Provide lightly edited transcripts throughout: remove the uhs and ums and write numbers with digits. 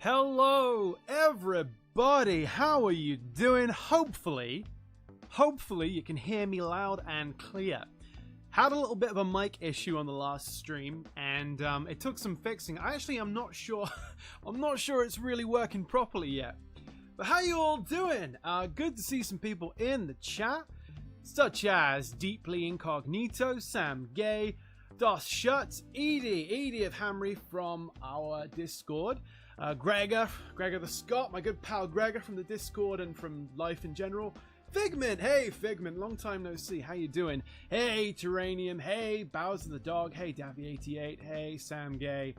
Hello everybody, how are you doing? Hopefully you can hear me loud and clear. Had a little bit of a mic issue on the last stream and it took some fixing. I'm not sure it's really working properly yet. But how you all doing? Good to see some people in the chat, such as Deeply Incognito, Sam Gay, Dos Schutz, Edie of Hamry from our Discord, Gregor the Scot, my good pal Gregor from the Discord and from life in general. Figment, hey Figment, long time no see, how you doing? Hey Terranium, hey Bowser the Dog, hey Davy88, hey Sam Gay,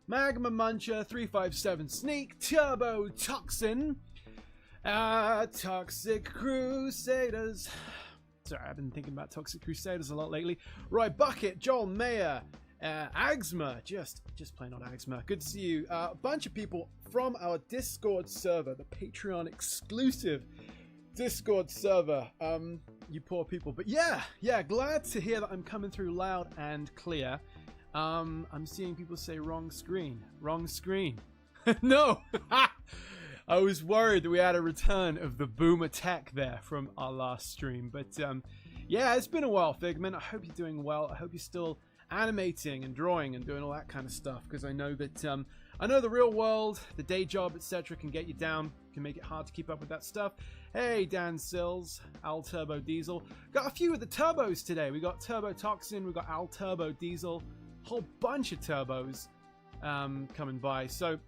Magma Muncher, 357 Sneak, Turbo Toxin, Toxic Crusaders. Sorry, I've been thinking about Toxic Crusaders a lot lately. Right, Bucket, Joel Mayer, Agsma, just plain on Agsma. Good to see you. A bunch of people from our Discord server, the Patreon exclusive Discord server. You poor people. But yeah, glad to hear that I'm coming through loud and clear. I'm seeing people say wrong screen. No! I was worried that we had a return of the boomer tech there from our last stream. But yeah, it's been a while, Figment. I hope you're doing well. I hope you're still animating and drawing and doing all that kind of stuff, because I know that the real world, the day job, etc. can get you down, can make it hard to keep up with that stuff. Hey, Dan Sills, Al Turbo Diesel. Got a few of the turbos today. We got Turbo Toxin, we got Al Turbo Diesel, whole bunch of turbos coming by. So,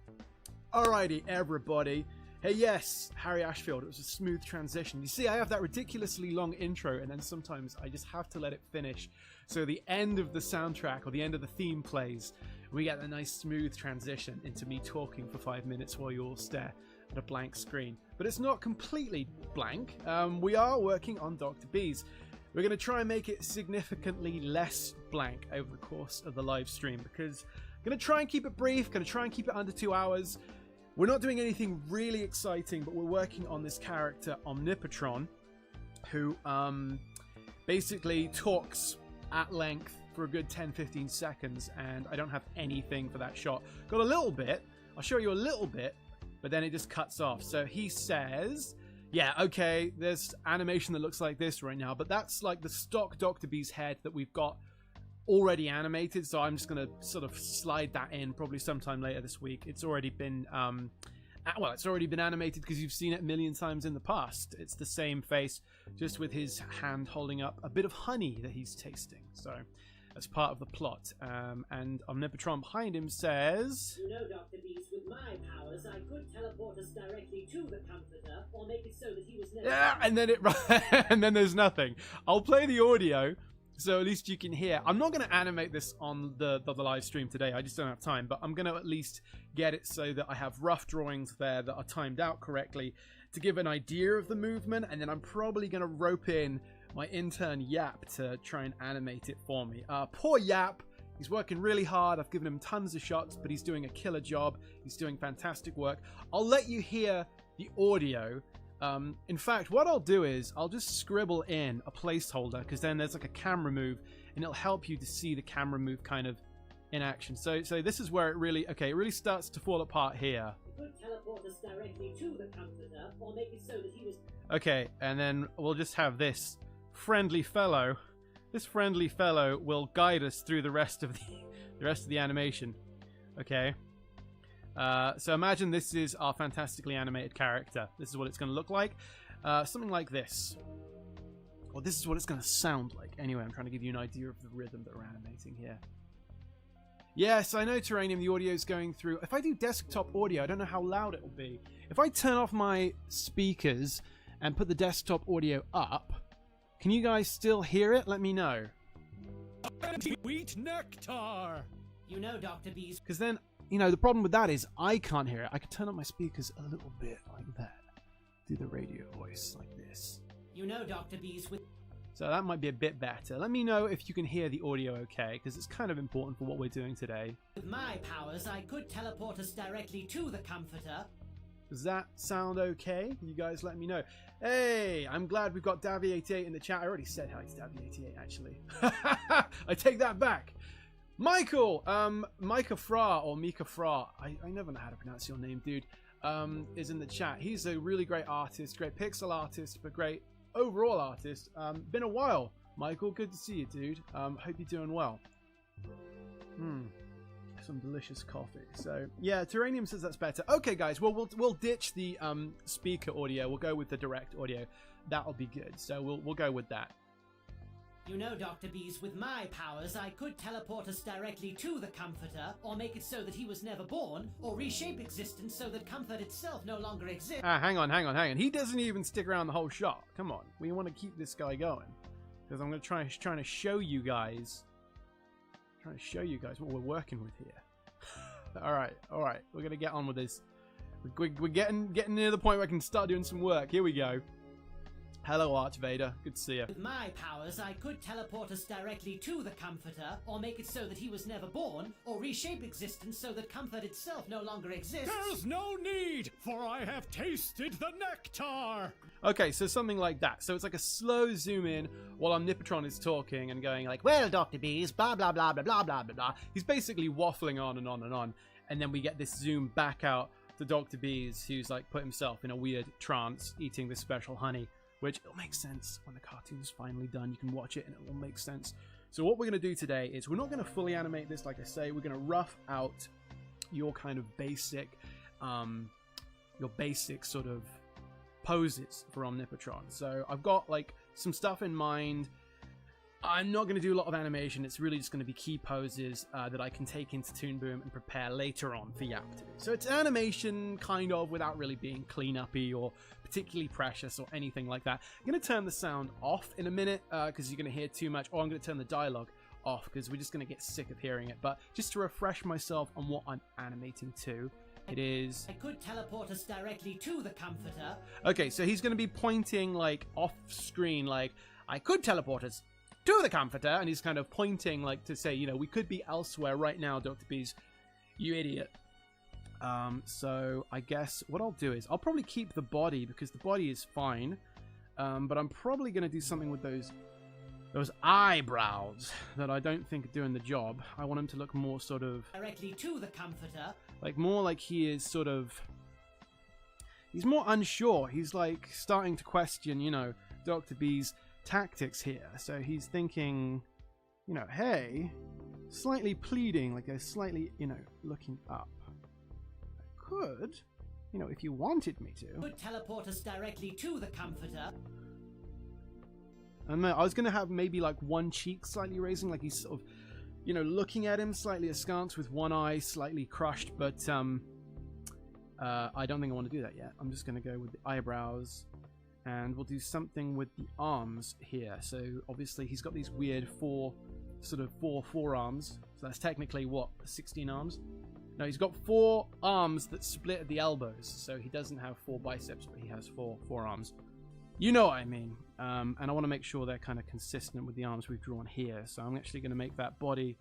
alrighty, everybody. Hey, yes, Harry Ashfield. It was a smooth transition. You see, I have that ridiculously long intro, and then sometimes I just have to let it finish. So the end of the soundtrack or the end of the theme plays, we get a nice smooth transition into me talking for 5 minutes while you all stare at a blank screen. But it's not completely blank. We are working on Dr. B's. We're going to try and make it significantly less blank over the course of the live stream, because I'm going to try and keep it brief, going to try and keep it under 2 hours. We're not doing anything really exciting, but we're working on this character, Omnipotron, who basically talks at length for a good 10-15 seconds, and I don't have anything for that shot. Got a little bit. I'll show you a little bit, but then it just cuts off. So he says, yeah, okay, there's animation that looks like this right now, but that's like the stock Dr. B's head that we've got already animated, so I'm just going to sort of slide that in probably sometime later this week. It's already been it's already been animated because you've seen it a million times in the past. It's the same face, just with his hand holding up a bit of honey that he's tasting. So that's part of the plot. And Omnipotron behind him says, "You know, Dr. Beast, with my powers, I could teleport us directly to the Comforter, or make it so that he was never..." Yeah, and then and then there's nothing. I'll play the audio, so at least you can hear. I'm not going to animate this on the live stream today. I just don't have time. But I'm going to at least get it so that I have rough drawings there that are timed out correctly to give an idea of the movement. And then I'm probably going to rope in my intern Yap to try and animate it for me. Poor Yap. He's working really hard. I've given him tons of shots, but he's doing a killer job. He's doing fantastic work. I'll let you hear the audio. In fact, what I'll do is I'll just scribble in a placeholder, because then there's like a camera move and it'll help you to see the camera move kind of in action. So this is where it really starts to fall apart here. Could teleport us directly to the Comforter, or make it so that he was... Okay, and then we'll just have this friendly fellow. This friendly fellow will guide us through the rest of the animation. Okay. So imagine this is our fantastically animated character. This is what it's going to look like. Something like this. Well, this is what it's going to sound like. Anyway, I'm trying to give you an idea of the rhythm that we're animating here. Yes, I know, Terranium, the audio is going through. If I do desktop audio, I don't know how loud it will be. If I turn off my speakers and put the desktop audio up, can you guys still hear it? Let me know. Wheat nectar! You know, Dr. Beast... Because then... You know, the problem with that is I can't hear it. I can turn up my speakers a little bit like that. Do the radio voice like this. You know, Dr. Beast, with... So that might be a bit better. Let me know if you can hear the audio okay, because it's kind of important for what we're doing today. With my powers, I could teleport us directly to the Comforter. Does that sound okay? You guys let me know. Hey, I'm glad we've got Davy88 in the chat. I already said hi to Davy88, actually. I take that back. Michael, Micah Fra, or Mika Fra, I never know how to pronounce your name, dude. is in the chat. He's a really great artist, great pixel artist, but great overall artist. Been a while, Michael. Good to see you, dude. Hope you're doing well. Some delicious coffee. So yeah, Terranium says that's better. Okay, guys. Well, we'll ditch the speaker audio. We'll go with the direct audio. That'll be good. So we'll go with that. You know, Dr. Bees, with my powers, I could teleport us directly to the Comforter, or make it so that he was never born, or reshape existence so that comfort itself no longer exists. Hang on. He doesn't even stick around the whole shot. Come on. We want to keep this guy going. Because I'm going to trying to show you guys what we're working with here. all right. We're going to get on with this. We're getting near the point where I can start doing some work. Here we go. Hello, Arch Vader. Good to see you. With my powers, I could teleport us directly to the Comforter, or make it so that he was never born, or reshape existence so that comfort itself no longer exists. There's no need, for I have tasted the nectar. Okay, so something like that. So it's like a slow zoom in while Omnipotron is talking and going like, well, Dr. Bees, blah, blah, blah, blah, blah, blah, blah, blah. He's basically waffling on and on and on. And then we get this zoom back out to Dr. Bees, who's like put himself in a weird trance, eating this special honey. Which it'll make sense when the cartoon's finally done. You can watch it and it will make sense. So what we're going to do today is we're not going to fully animate this, like I say. We're going to rough out your kind of basic, sort of poses for Omnipotron. So I've got like some stuff in mind. I'm not going to do a lot of animation. It's really just going to be key poses that I can take into Toon Boom and prepare later on for Yap to do. So it's animation kind of without really being clean-uppy or particularly precious or anything like that. I'm going to turn the sound off in a minute because you're going to hear too much, or I'm going to turn the dialogue off because we're just going to get sick of hearing it. But just to refresh myself on what I'm animating to, it is... I could teleport us directly to the Comforter. Okay, so he's going to be pointing like off screen, like, I could teleport us to the Comforter, and he's kind of pointing like to say, you know, we could be elsewhere right now, Dr. Bees, you idiot. So I guess what I'll do is I'll probably keep the body because the body is fine, but I'm probably going to do something with those eyebrows that I don't think are doing the job. I want him to look more sort of directly to the Comforter, like more like he is sort of, he's more unsure. He's like starting to question, you know, Dr. Bees' tactics here. So he's thinking, you know, hey, slightly pleading, like a slightly, you know, looking up. I could, you know, if you wanted me to. Could teleport us directly to the Comforter. And I was going to have maybe like one cheek slightly raising, like he's sort of, you know, looking at him slightly askance with one eye slightly crushed, but I don't think I want to do that yet. I'm just going to go with the eyebrows. And we'll do something with the arms here. So obviously he's got these weird four forearms. So that's technically what, 16 arms? No, he's got 4 arms that split at the elbows. So he doesn't have 4 biceps, but he has 4 forearms. You know what I mean. And I want to make sure they're kind of consistent with the arms we've drawn here. So I'm actually going to make that body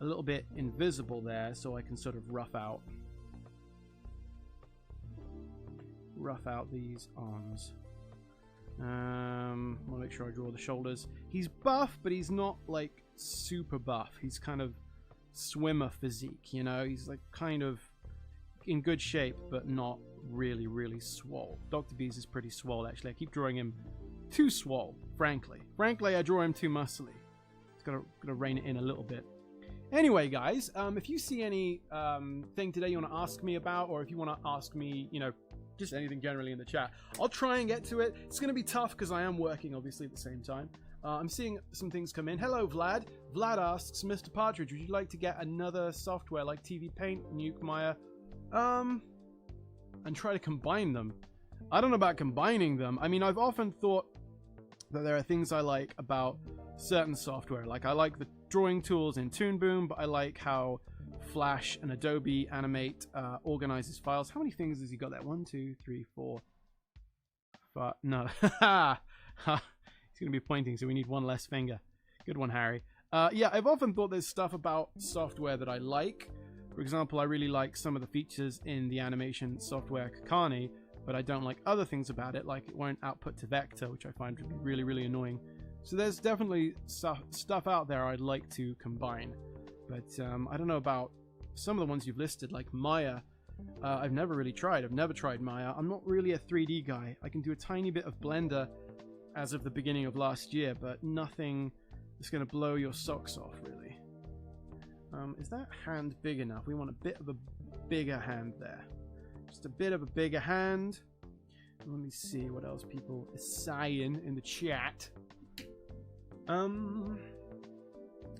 a little bit invisible there so I can sort of rough out these arms. I want to make sure I draw the shoulders. He's buff, but he's not like super buff. He's kind of swimmer physique, you know. He's like kind of in good shape, but not really, really swole. Dr. Bees is pretty swole, actually. I keep drawing him too swole, frankly. Frankly, I draw him too muscly. It's gotta rein it in a little bit. Anyway, guys, if you see any thing today you want to ask me about, or if you want to ask me, you know, just anything generally in the chat, I'll try and get to it. It's going to be tough because I am working, obviously, at the same time. I'm seeing some things come in. Hello, Vlad. Vlad asks, Mr. Partridge, would you like to get another software like TV Paint, Nuke Maya, and try to combine them? I don't know about combining them. I mean, I've often thought that there are things I like about certain software. Like, I like the drawing tools in Toon Boom, but I like how Flash and Adobe Animate organizes files. How many things has he got there? 1, 2, 3, 4, 5. No. He's going to be pointing, so we need one less finger. Good one, Harry. Yeah, I've often thought there's stuff about software that I like. For example, I really like some of the features in the animation software Kakani, but I don't like other things about it, like it won't output to vector, which I find to be really, really annoying. So there's definitely stuff out there I'd like to combine. But I don't know about some of the ones you've listed, like Maya. I've never really tried. I've never tried Maya. I'm not really a 3D guy. I can do a tiny bit of Blender as of the beginning of last year, but nothing that's going to blow your socks off, really. Is that hand big enough? We want a bit of a bigger hand there. Just a bit of a bigger hand. Let me see what else people are saying in the chat.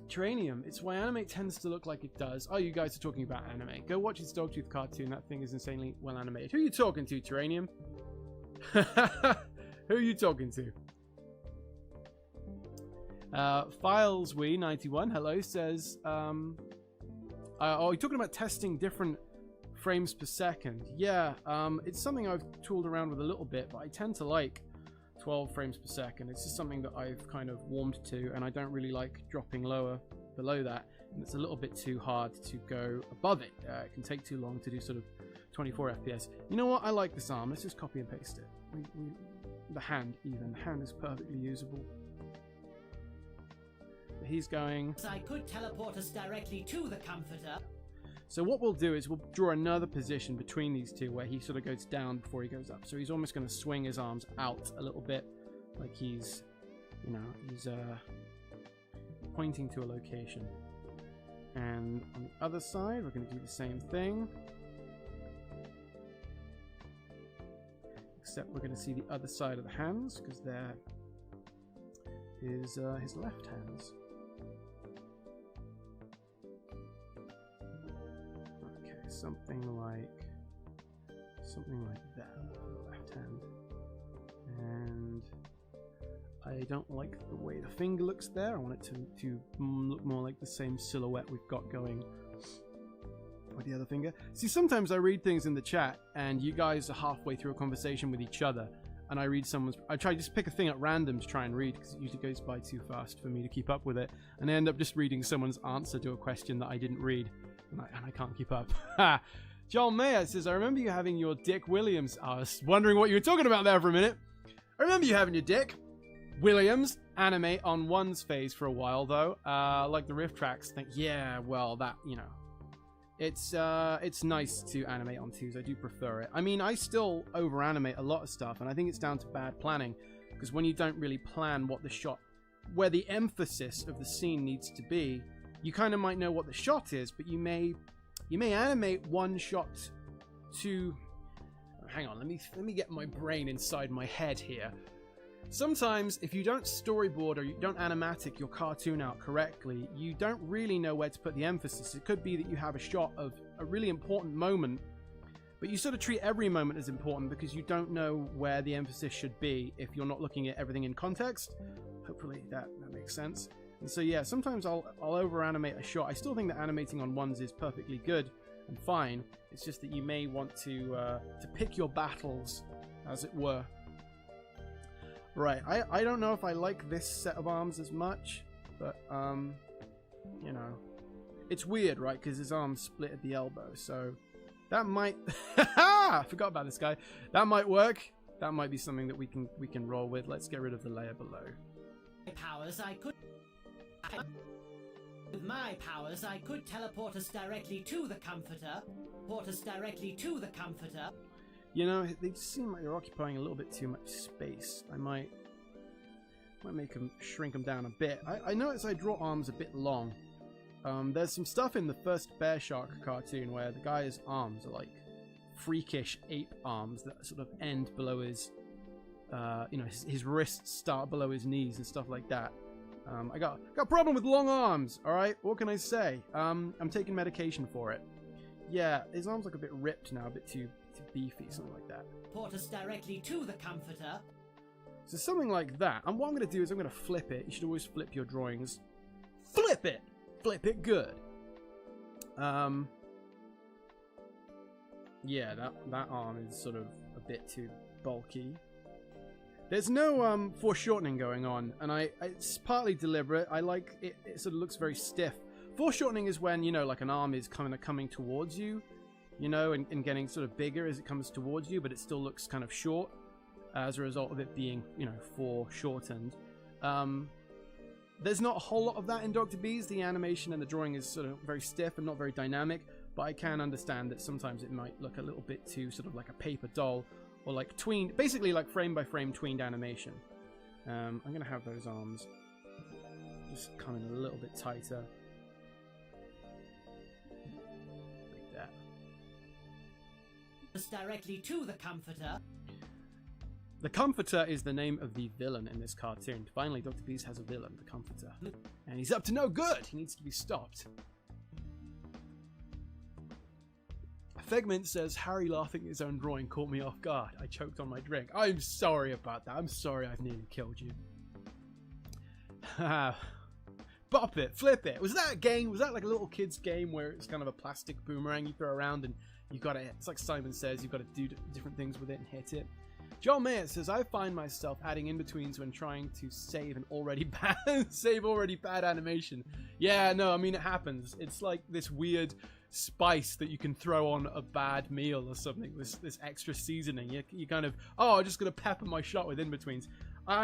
Terranium. It's why Animate tends to look like it does. Oh, you guys are talking about Animate. Go watch his Dogtooth cartoon. That thing is insanely well animated. Who are you talking to, Terranium? Who are you talking to? FilesWe91, hello, says, oh, you're talking about testing different frames per second. Yeah, it's something I've tooled around with a little bit, but I tend to like 12 frames per second. It's just something that I've kind of warmed to, and I don't really like dropping lower below that, and it's a little bit too hard to go above it. It can take too long to do sort of 24 FPS. You know what? I like this arm. Let's just copy and paste it. The hand, even. The hand is perfectly usable. He's going... I could teleport us directly to the Comforter. So what we'll do is we'll draw another position between these two where he sort of goes down before he goes up. So he's almost going to swing his arms out a little bit, like he's, you know, he's pointing to a location. And on the other side, we're going to do the same thing. Except we're going to see the other side of the hands, because they're his left hands. Something like that for the left hand. And I don't like the way the finger looks there. I want it to look more like the same silhouette we've got going with the other finger. See, sometimes I read things in the chat and you guys are halfway through a conversation with each other, and I read someone's... I try to just pick a thing at random to try and read, because it usually goes by too fast for me to keep up with it, and I end up just reading someone's answer to a question that I didn't read. And I can't keep up. Joel Mayer says, I remember you having your Dick Williams. I was wondering what you were talking about there for a minute. I remember you having your Dick Williams Animate on one's phase for a while, though. Like the riff tracks thing. Yeah, well, that, you know. It's nice to animate on twos. I do prefer it. I mean, I still over-animate a lot of stuff, and I think it's down to bad planning. Because when you don't really plan what the shot... where the emphasis of the scene needs to be, you kind of might know what the shot is, but you may animate one shot to... Hang on, let me get my brain inside my head here. Sometimes, if you don't storyboard or you don't animatic your cartoon out correctly, you don't really know where to put the emphasis. It could be that you have a shot of a really important moment, but you sort of treat every moment as important because you don't know where the emphasis should be if you're not looking at everything in context. Hopefully that makes sense. And so yeah, sometimes I'll over-animate a shot. I still think that animating on ones is perfectly good and fine. It's just that you may want to pick your battles, as it were. Right, I don't know if I like this set of arms as much, but, you know, it's weird, right? Because his arms split at the elbow, so that might... I forgot about this guy. That might work. That might be something that we can roll with. Let's get rid of the layer below. With my powers, I could teleport us directly to the Comforter. You know, they seem like they're occupying a little bit too much space. I might make them shrink them down a bit. I notice I draw arms a bit long. There's some stuff in the first Bear Shark cartoon where the guy's arms are like freakish ape arms that sort of end below his, you know, his wrists start below his knees and stuff like that. I got a problem with long arms, alright? What can I say? I'm taking medication for it. Yeah, his arms look a bit ripped now, a bit too beefy, something like that. Port us directly to the Comforter. So something like that. And what I'm going to do is I'm going to flip it. You should always flip your drawings. Flip it! Flip it good. Yeah, that arm is sort of a bit too bulky. There's no foreshortening going on, and it's partly deliberate. I like it. It sort of looks very stiff. Foreshortening is when, you know, like an arm is coming towards you, you know, and getting sort of bigger as it comes towards you, but it still looks kind of short as a result of it being, you know, foreshortened. There's not a whole lot of that in Dr. Bees. The animation and the drawing is sort of very stiff and not very dynamic, but I can understand that sometimes it might look a little bit too sort of like a paper doll, or like tweened, basically like frame by frame tweened animation. I'm going to have those arms just coming a little bit tighter. Like that. Directly to the Comforter. The Comforter is the name of the villain in this cartoon. Finally, Dr. Beast has a villain, the Comforter. And he's up to no good! He needs to be stopped. Figment says, Harry laughing at his own drawing caught me off guard. I choked on my drink. I'm sorry about that. I'm sorry I've nearly killed you. Bop it, flip it. Was that a game? Was that like a little kid's game where it's kind of a plastic boomerang you throw around and you got to, it's like Simon says, you've got to do different things with it and hit it. John Mayer says, I find myself adding in-betweens when trying to save an already bad animation. Yeah, no, I mean, it happens. It's like this weird spice that you can throw on a bad meal or something, this extra seasoning. You kind of, I'm just going to pepper my shot with in-betweens.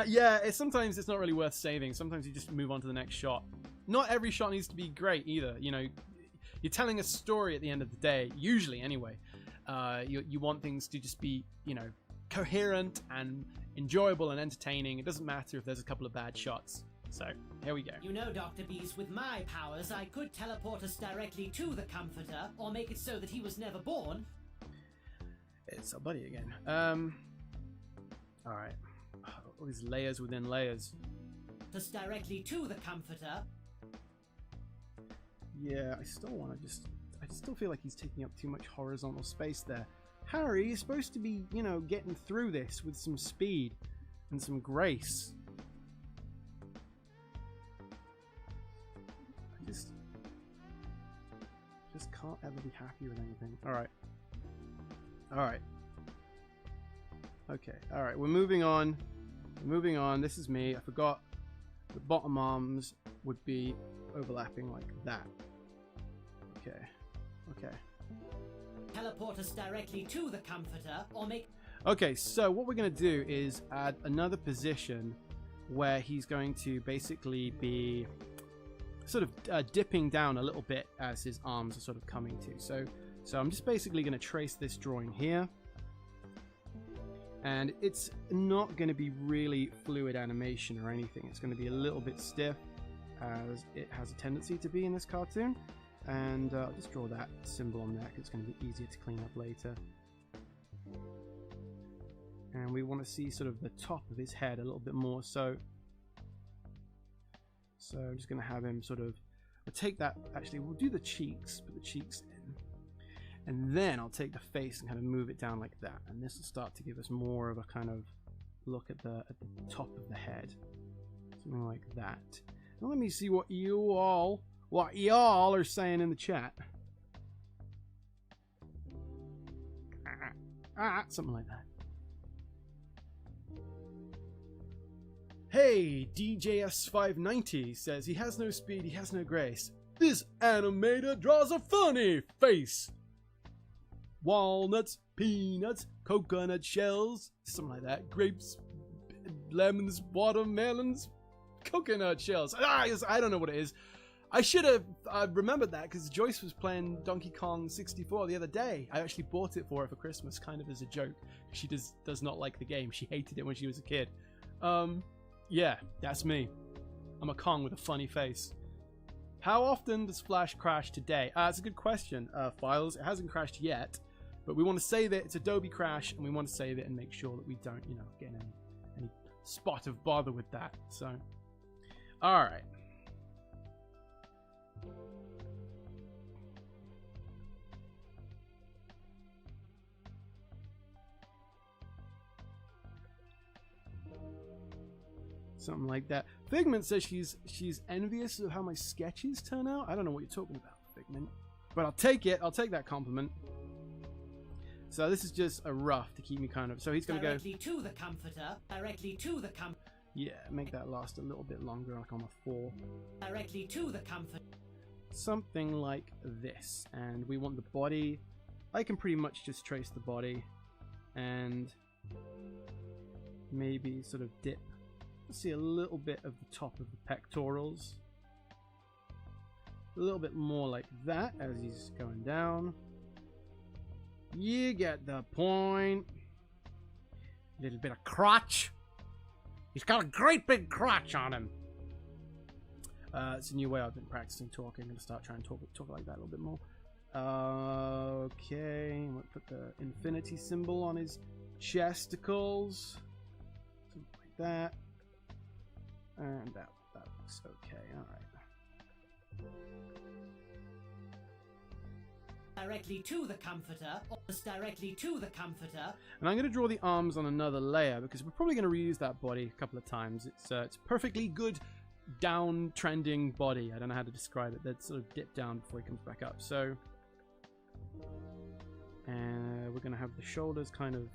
Yeah, sometimes it's not really worth saving. Sometimes you just move on to the next shot. Not every shot needs to be great either. You know, you're telling a story at the end of the day, usually anyway. You want things to just be, you know, coherent and enjoyable and entertaining. It doesn't matter if there's a couple of bad shots. So, here we go. You know, Dr. Bees, with my powers, I could teleport us directly to the Comforter, or make it so that he was never born. It's our buddy again. Alright. All these layers within layers. Us directly to the Comforter. Yeah, I still feel like he's taking up too much horizontal space there. Harry is supposed to be, you know, getting through this with some speed and some grace. I just can't ever be happy with anything. Alright. Alright. Okay, alright, we're moving on. We're moving on. This is me. I forgot the bottom arms would be overlapping like that. Okay. Okay. Teleport us directly to the Comforter, or make... Okay, so what we're going to do is add another position where he's going to basically be sort of dipping down a little bit as his arms are sort of coming to. So I'm just basically going to trace this drawing here. And it's not going to be really fluid animation or anything. It's going to be a little bit stiff, as it has a tendency to be in this cartoon. And I'll just draw that symbol on there because it's going to be easier to clean up later. And we want to see sort of the top of his head a little bit more. So I'm just going to have him sort of, we'll take that, actually we'll do the cheeks, put the cheeks in. And then I'll take the face and kind of move it down like that. And this will start to give us more of a kind of look at the top of the head. Something like that. Now let me see what y'all are saying in the chat. Something like that. Hey, DJS590 says he has no speed, he has no grace. This animator draws a funny face. Walnuts, peanuts, coconut shells, something like that. Grapes, lemons, watermelons, coconut shells. I don't know what it is. I should have remembered that because Joyce was playing Donkey Kong 64 the other day. I actually bought it for her for Christmas, kind of as a joke. She does not like the game. She hated it when she was a kid. Yeah, that's me. I'm a Kong with a funny face. How often does Flash crash today? That's a good question, Files. It hasn't crashed yet, but we want to save it. It's Adobe Crash, and we want to save it and make sure that we don't, you know, get in any spot of bother with that. So, all right. Something like that. Figment says she's envious of how my sketches turn out. I don't know what you're talking about, Figment, but I'll take it. I'll take that compliment. So this is just a rough to keep me kind of. So he's gonna directly to the Comforter. Directly to the Yeah, make that last a little bit longer, like on a 4. Directly to the Comforter. Something like this, and we want the body. I can pretty much just trace the body, and maybe sort of dip. See a little bit of the top of the pectorals. A little bit more like that as he's going down. You get the point. Little bit of crotch. He's got a great big crotch on him. It's a new way I've been practicing talking. I'm going to start trying to talk like that a little bit more. Okay, I'm going to put the infinity symbol on his chesticles. Something like that. And that looks okay, alright. Directly to the comforter, or directly to the comforter. And I'm going to draw the arms on another layer because we're probably going to reuse that body a couple of times. It's perfectly good down trending body. I don't know how to describe it. That sort of dip down before he comes back up. So, and we're going to have the shoulders kind of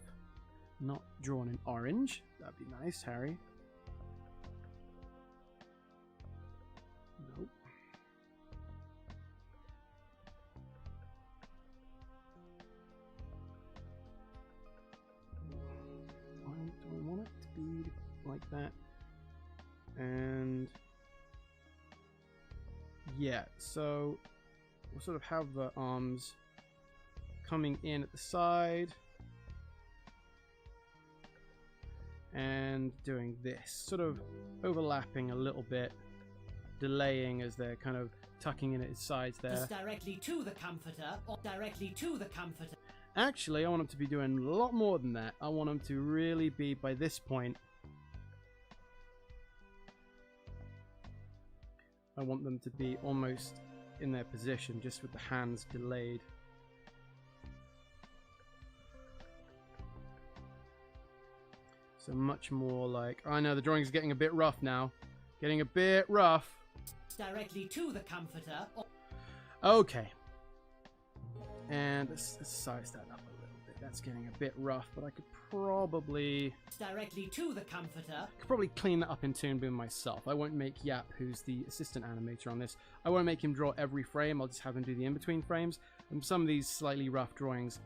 not drawn in orange. That'd be nice, Harry. Nope. Do I want it to be like that? And yeah, so we'll sort of have the arms coming in at the side and doing this, sort of overlapping a little bit, delaying as they're kind of tucking in at his sides there. Directly to the comforter, or directly to the comforter. Actually, I want him to be doing a lot more than that. I want him to really be, by this point, I want them to be almost in their position, just with the hands delayed. So much more like, I know the drawing's getting a bit rough now. Getting a bit rough. Directly to the comforter. Okay. And let's size that up a little bit. That's getting a bit rough, but I could probably... Directly to the comforter. Could probably clean that up in Toon Boom myself. I won't make Yap, who's the assistant animator on this, I won't make him draw every frame. I'll just have him do the in-between frames. And some of these slightly rough drawings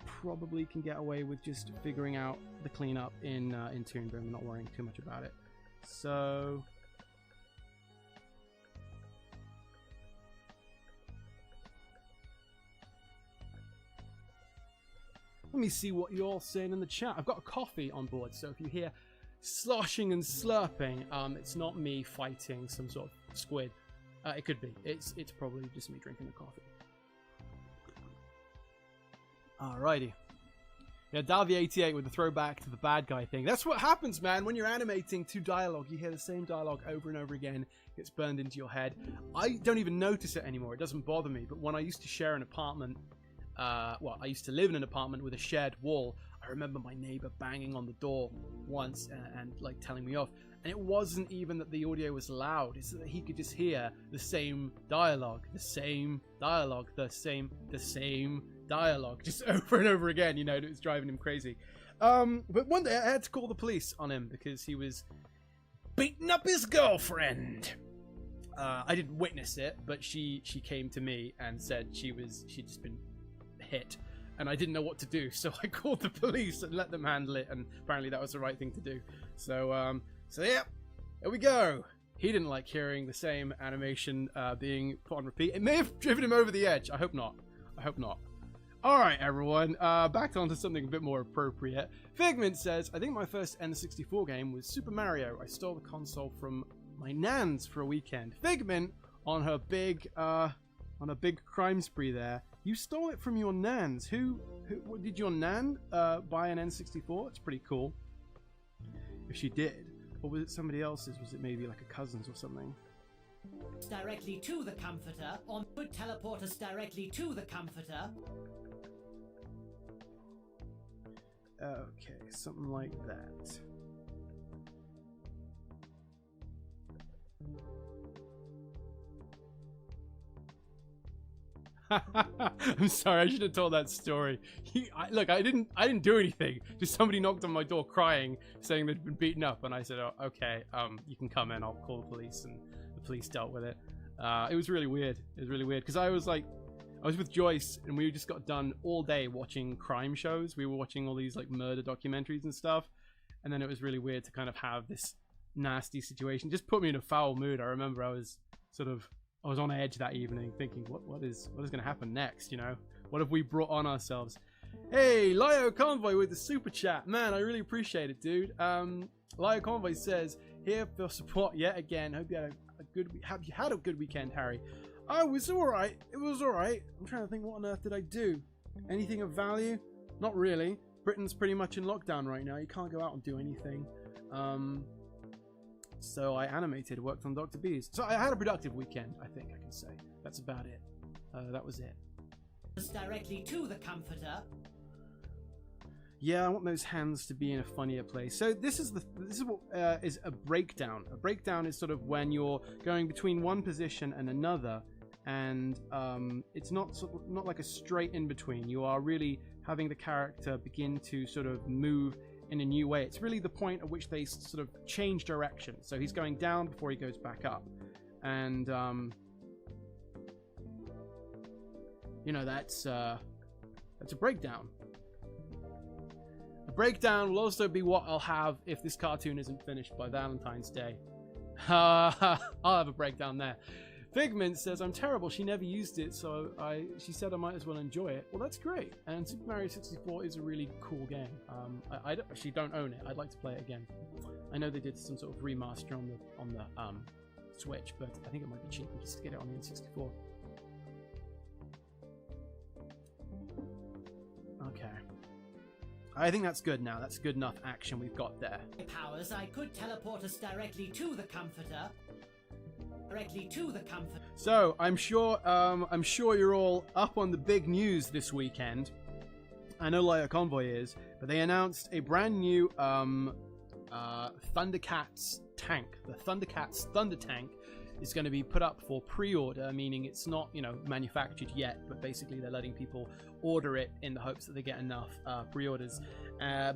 probably can get away with just figuring out the cleanup in Toon Boom and not worrying too much about it. So... let me see what you're saying in the chat. I've got a coffee on board, so if you hear sloshing and slurping, it's not me fighting some sort of squid. It could be. It's probably just me drinking the coffee. Alrighty. Yeah, Dalvy88 with the throwback to the bad guy thing. That's what happens, man. When you're animating to dialogue, you hear the same dialogue over and over again. It gets burned into your head. I don't even notice it anymore. It doesn't bother me. But when I used to share an apartment... well, I used to live in an apartment with a shared wall. I remember my neighbor banging on the door once and like telling me off. And it wasn't even that the audio was loud. It's that he could just hear the same dialogue, the same dialogue, the same dialogue, just over and over again. You know, it was driving him crazy. But one day I had to call the police on him because he was beating up his girlfriend. I didn't witness it, but she came to me and said she'd just been hit and I didn't know what to do, so I called the police and let them handle it, and apparently that was the right thing to do. So yeah, there we go. He didn't like hearing the same animation being put on repeat. It may have driven him over the edge. I hope not. Alright, everyone, back onto something a bit more appropriate. Figment says, I think my first N64 game was Super Mario. I stole the console from my nan's for a weekend. Figment, on her big crime spree there, you stole it from your nan's. Who did your nan buy an N64? It's pretty cool. If she did. Or was it somebody else's? Was it maybe like a cousin's or something? Directly to the comforter, or could teleport us directly to the comforter. Okay, something like that. I'm sorry, I should have told that story. Look, I didn't do anything. Just somebody knocked on my door crying, saying they'd been beaten up, and I said, "Oh, okay, you can come in. I'll call the police," and the police dealt with it. It was really weird. It was really weird because I was with Joyce, and we just got done all day watching crime shows. We were watching all these like murder documentaries and stuff, and then it was really weird to kind of have this nasty situation. Just put me in a foul mood. I remember I was I was on edge that evening, thinking, what is going to happen next? You know, what have we brought on ourselves? Hey, Lio Convoy with the super chat, man. I really appreciate it, dude. Lio Convoy says, here for support yet again. Hope you had a good. Have you had a good weekend, Harry? I was all right. It was all right. I'm trying to think, what on earth did I do? Anything of value? Not really. Britain's pretty much in lockdown right now. You can't go out and do anything. So I animated, worked on Dr. Bees. So I had a productive weekend, I think I can say. That's about it. That was it. Directly to the comforter. Yeah, I want those hands to be in a funnier place. So this is what is a breakdown. A breakdown is sort of when you're going between one position and another, and it's not like a straight in between. You are really having the character begin to sort of move in a new way. It's really the point at which they sort of change direction. So he's going down before he goes back up, and you know, that's a breakdown. The breakdown will also be what I'll have if this cartoon isn't finished by Valentine's Day. I'll have a breakdown there. Figment says, I'm terrible. She never used it, so she said I might as well enjoy it. Well, that's great. And Super Mario 64 is a really cool game. I actually don't own it. I'd like to play it again. I know they did some sort of remaster on the Switch, but I think it might be cheaper just to get it on the N64. Okay. I think that's good now. That's good enough action we've got there. Powers, I could teleport us directly to the comforter. So I'm sure you're all up on the big news this weekend. I know Lio Convoy is, but they announced a brand new Thundercats tank. The Thundercats Thunder Tank is going to be put up for pre-order, meaning it's not, you know, manufactured yet, but basically they're letting people order it in the hopes that they get enough pre-orders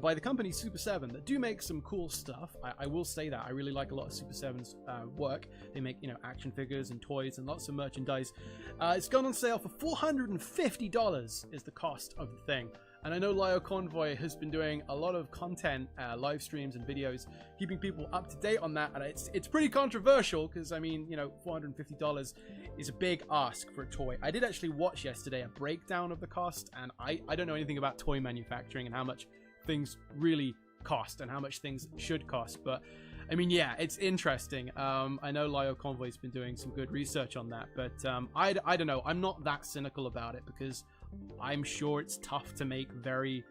by the company Super 7 that do make some cool stuff. I will say that I really like a lot of Super 7's work. They make, you know, action figures and toys and lots of merchandise. It's gone on sale for $450 is the cost of the thing. And I know Lio Convoy has been doing a lot of content, live streams and videos, keeping people up to date on that. And it's pretty controversial because, I mean, you know, $450 is a big ask for a toy. I did actually watch yesterday a breakdown of the cost, and I don't know anything about toy manufacturing and how much things really cost and how much things should cost. But, I mean, yeah, it's interesting. I know Lio Convoy's been doing some good research on that, but I don't know. I'm not that cynical about it because I'm sure it's tough to make very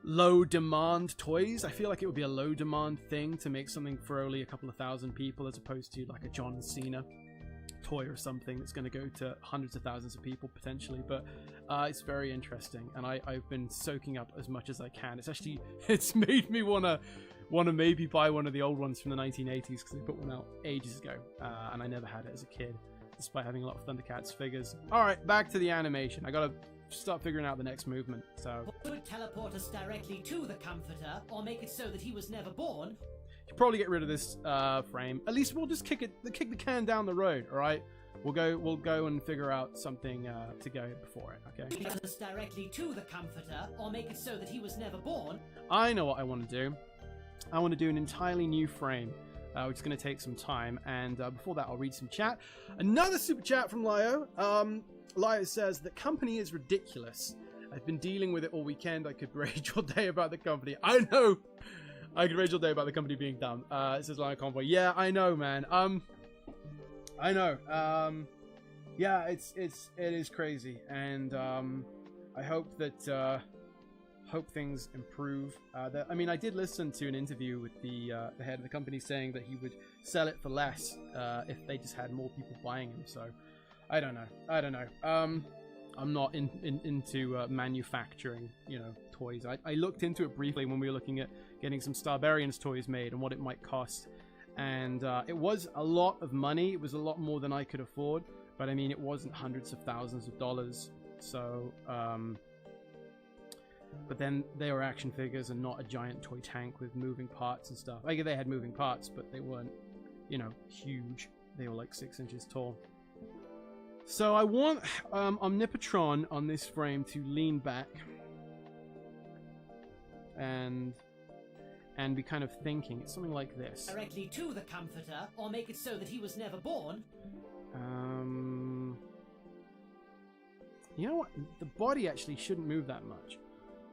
low demand toys. I feel like it would be a low demand thing to make something for only a couple of thousand people as opposed to like a John Cena toy or something that's going to go to hundreds of thousands of people potentially. But it's very interesting, and I've been soaking up as much as I can. It's made me wanna maybe buy one of the old ones from the 1980s because they put one out ages ago, and I never had it as a kid, despite having a lot of Thundercats figures. Alright, back to the animation. I gotta start figuring out the next movement, so... Could teleport us directly to the comforter, or make it so that he was never born. Should probably get rid of this frame. At least we'll just kick the can down the road, alright? We'll go and figure out something to go before it, okay? Teleport us directly to the comforter, or make it so that he was never born. I know what I want to do. I want to do an entirely new frame. Which is going to take some time, and before that I'll read some chat. Another super chat from Lio. Lio says, the company is ridiculous. I've been dealing with it all weekend. I could rage all day about the company. I know! I could rage all day about the company being dumb. It says Lio Convoy. Yeah, I know, man. I know. Yeah, it is crazy, and I hope that hope things improve. I mean, I did listen to an interview with the head of the company saying that he would sell it for less if they just had more people buying him. So I don't know. I'm not into manufacturing, you know, toys. I looked into it briefly when we were looking at getting some Starbarians toys made and what it might cost, and it was a lot of money. It was a lot more than I could afford, but I mean, it wasn't hundreds of thousands of dollars. So but then they were action figures and not a giant toy tank with moving parts and stuff. Like, they had moving parts, but they weren't, you know, huge. They were like 6 inches tall. So I want Omnipotron on this frame to lean back and be kind of thinking. It's something like this. Directly to the comforter, or make it so that he was never born. You know what? The body actually shouldn't move that much.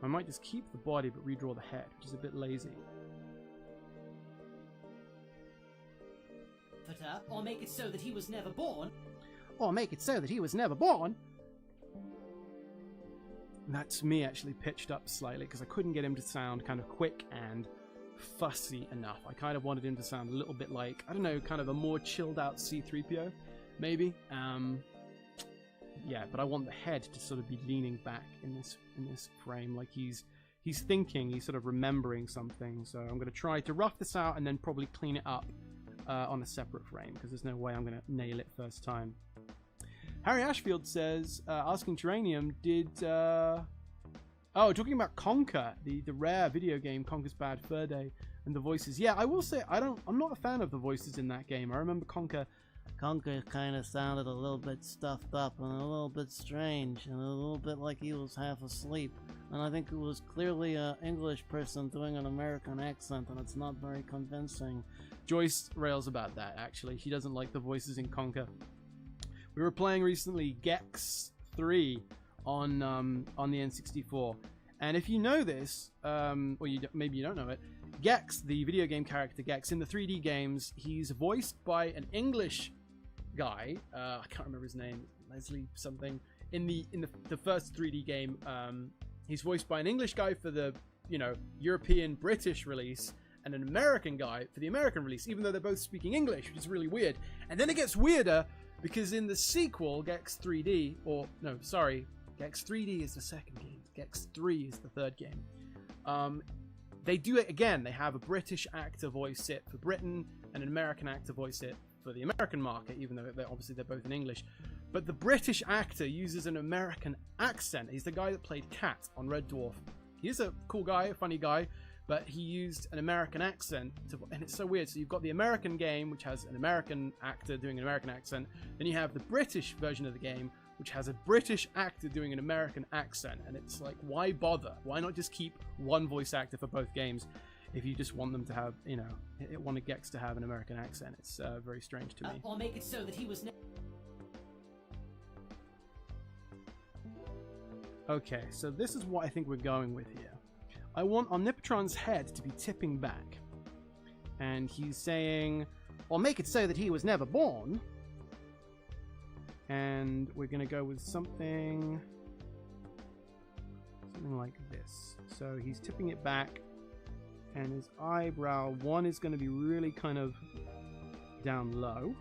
I might just keep the body but redraw the head, which is a bit lazy. Or make it so that he was never born. Or make it so that he was never born. And that's me actually pitched up slightly because I couldn't get him to sound kind of quick and fussy enough. I kind of wanted him to sound a little bit like, I don't know, kind of a more chilled out C-3PO, maybe. Yeah, but I want the head to sort of be leaning back in this frame, like he's thinking, he's sort of remembering something. So I'm going to try to rough this out and then probably clean it up on a separate frame, because there's no way I'm going to nail it first time. Harry Ashfield says, asking Geranium, talking about Conker, the rare video game Conker's Bad Fur Day, and the voices. Yeah, I will say I'm not a fan of the voices in that game. I remember Conker kind of sounded a little bit stuffed up and a little bit strange and a little bit like he was half asleep. And I think it was clearly an English person doing an American accent, and it's not very convincing. Joyce rails about that, actually. She doesn't like the voices in Conker. We were playing recently Gex 3 on the N64. And if you know this, or maybe you don't know it, Gex, the video game character Gex, in the 3D games, he's voiced by an English guy. I can't remember his name, Leslie something. In the first 3D game, he's voiced by an English guy for the European British release, and an American guy for the American release, even though they're both speaking English, which is really weird. And then it gets weirder because in the sequel, Gex 3D, Gex 3D is the second game. Gex 3 is the third game. They do it again. They have a British actor voice it for Britain and an American actor voice it for the American market, even though they're both in English. But the British actor uses an American accent. He's the guy that played Cat on Red Dwarf. He's a cool guy, a funny guy, but he used an American accent, and it's so weird. So you've got the American game, which has an American actor doing an American accent. Then you have the British version of the game, which has a British actor doing an American accent. And it's like, why bother? Why not just keep one voice actor for both games if you just want them to have, wanted Gex to have an American accent? It's very strange to me. Or make it so that he was Okay, so this is what I think we're going with here. I want Omnipotron's head to be tipping back. And he's saying, or make it so that he was never born. And we're going to go with something like this. So he's tipping it back, and his eyebrow, one is going to be really kind of down low.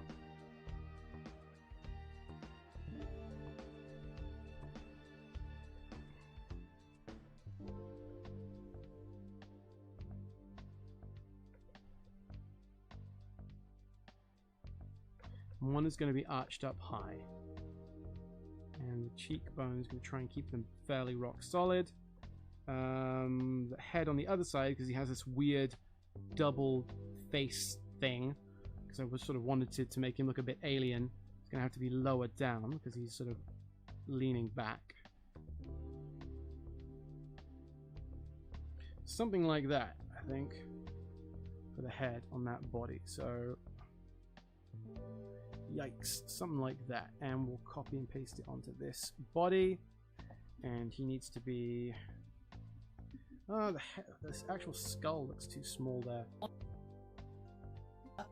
One is going to be arched up high. And the cheekbone is going to try and keep them fairly rock solid. The head on the other side, because he has this weird double face thing, because I was sort of wanted to make him look a bit alien. It's going to have to be lowered down because he's sort of leaning back. Something like that, I think, for the head on that body. So yikes, something like that, and we'll copy and paste it onto this body. And he needs to be this actual skull looks too small there.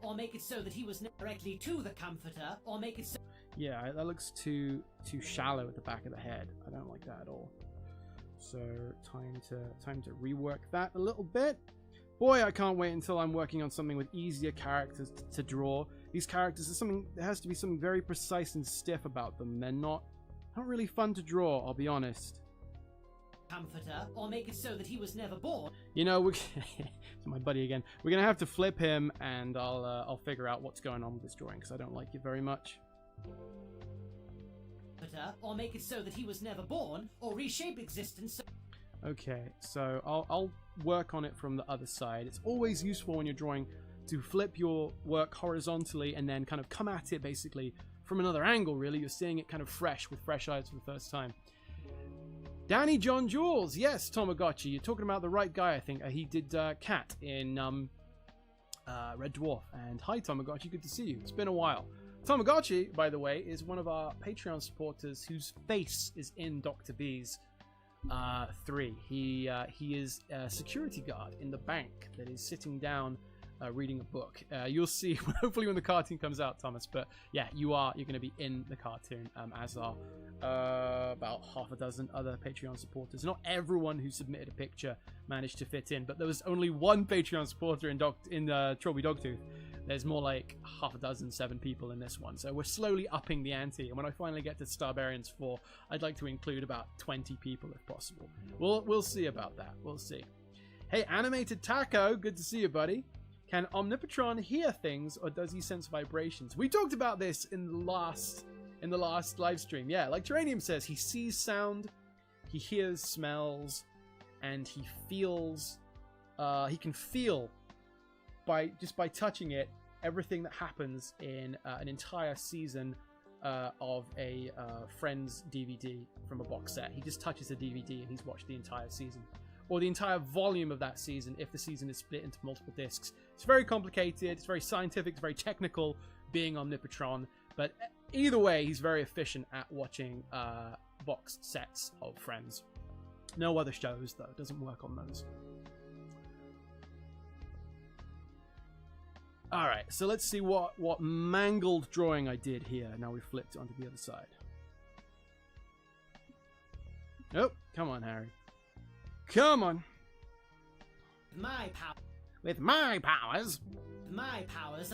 Or make it so that he was directly to the comforter, or make it so yeah, that looks too shallow at the back of the head. I don't like that at all. So time to rework that a little bit. Boy, I can't wait until I'm working on something with easier characters to draw. These characters, there has to be something very precise and stiff about them. They're not really fun to draw, I'll be honest. Comforter, or make it so that he was never born. It's my buddy again. We're gonna have to flip him, and I'll figure out what's going on with this drawing because I don't like it very much. Or make it so that he was never born, or reshape existence. Okay, so I'll work on it from the other side. It's always useful when you're drawing to flip your work horizontally and then kind of come at it basically from another angle, really. You're seeing it kind of fresh, with fresh eyes for the first time. Danny John Jules, yes, Tamagotchi, you're talking about the right guy, I think. He did Cat in Red Dwarf. And hi, Tamagotchi, good to see you. It's been a while. Tamagotchi, by the way, is one of our Patreon supporters whose face is in Dr. B's 3. He is a security guard in the bank that is sitting down reading a book. You'll see hopefully when the cartoon comes out, Thomas, but yeah, you're going to be in the cartoon, as are about half a dozen other Patreon supporters. Not everyone who submitted a picture managed to fit in, but there was only one Patreon supporter in Trilby Dogtooth. There's more like half a dozen, 7 people in this one. So we're slowly upping the ante. And when I finally get to Starbarians 4, I'd like to include about 20 people if possible. We'll see about that. We'll see. Hey, Animated Taco, good to see you, buddy. Can Omnipotron hear things, or does he sense vibrations? We talked about this in the last live stream. Yeah, like Geranium says, he sees sound, he hears smells, and he feels. He can feel by touching it everything that happens in an entire season of a Friends DVD from a box set. He just touches a DVD and he's watched the entire season, or the entire volume of that season if the season is split into multiple discs. It's very complicated, it's very scientific, it's very technical, being Omnipotron, but either way, he's very efficient at watching box sets of Friends. No other shows, though. It doesn't work on those. Alright, so let's see what mangled drawing I did here. Now we flipped it onto the other side. Oh, come on, Harry. Come on. With my powers,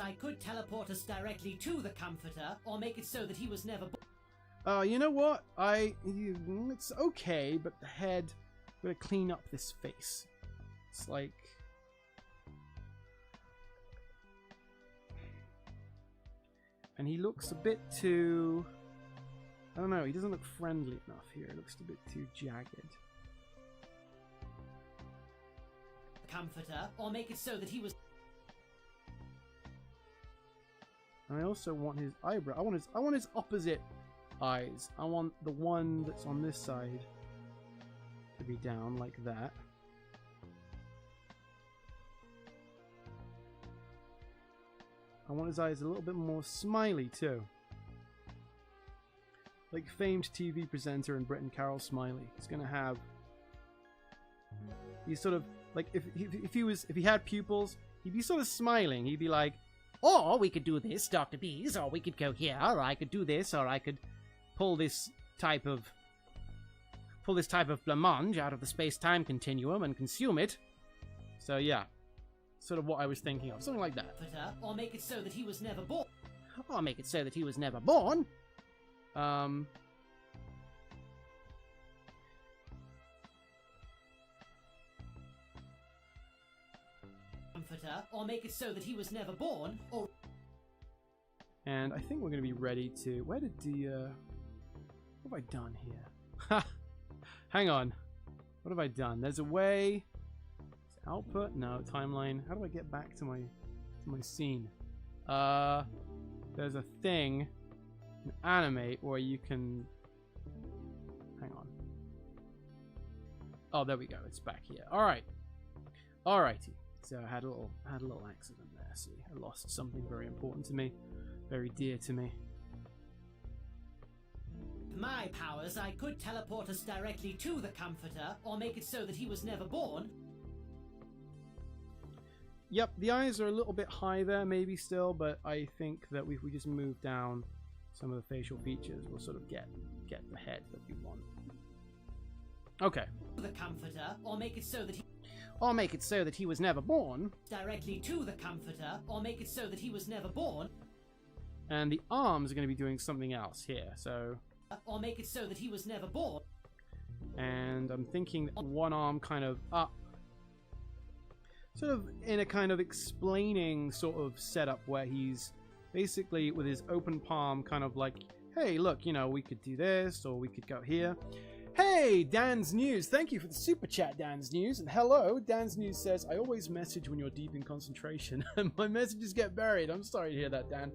I could teleport us directly to the Comforter, or make it so that he was never born. You know what? It's okay, but the head, I'm gonna clean up this face. It's like... And he looks a bit too... I don't know, he doesn't look friendly enough here. It looks a bit too jagged. Comforter, or make it so that he was... And I also want his eyebrow. I want his opposite eyes. I want the one that's on this side to be down like that. I want his eyes a little bit more smiley too. Like famed TV presenter and Britton Carroll Smiley. He's gonna have... He's sort of like if he had pupils, he'd be sort of smiling. He'd be like, or we could do this, Dr. Bees, or we could go here, or I could do this, or I could pull this type of blancmange out of the space-time continuum and consume it. So yeah, sort of what I was thinking of, something like that. Or make it so that he was never born. Or make it so that he was never born. Or make it so that he was never born, or... And I think we're going to be ready to... Where did the... What have I done here? Ha! Hang on. What have I done? There's a way... Output? No. Timeline. How do I get back to my scene? There's a thing in Animate where you can... Hang on. Oh, there we go. It's back here. Alright. Alrighty. So I had a little accident there. See, I lost something very important to me, very dear to me. With my powers, I could teleport us directly to the Comforter, or make it so that he was never born. Yep, the eyes are a little bit high there, maybe still, but I think that if we just move down some of the facial features, we'll sort of get the head that we want. Okay. The Comforter, or make it so that he... Or make it so that he was never born. Directly to the Comforter, or make it so that he was never born. And the arms are going to be doing something else here, so... Or make it so that he was never born. And I'm thinking one arm kind of up. Sort of in a kind of explaining sort of setup where he's basically with his open palm kind of like, hey, look, you know, we could do this, or we could go here. Hey, Dan's News. Thank you for the super chat, Dan's News. And hello, Dan's News says, I always message when you're deep in concentration. And my messages get buried. I'm sorry to hear that, Dan.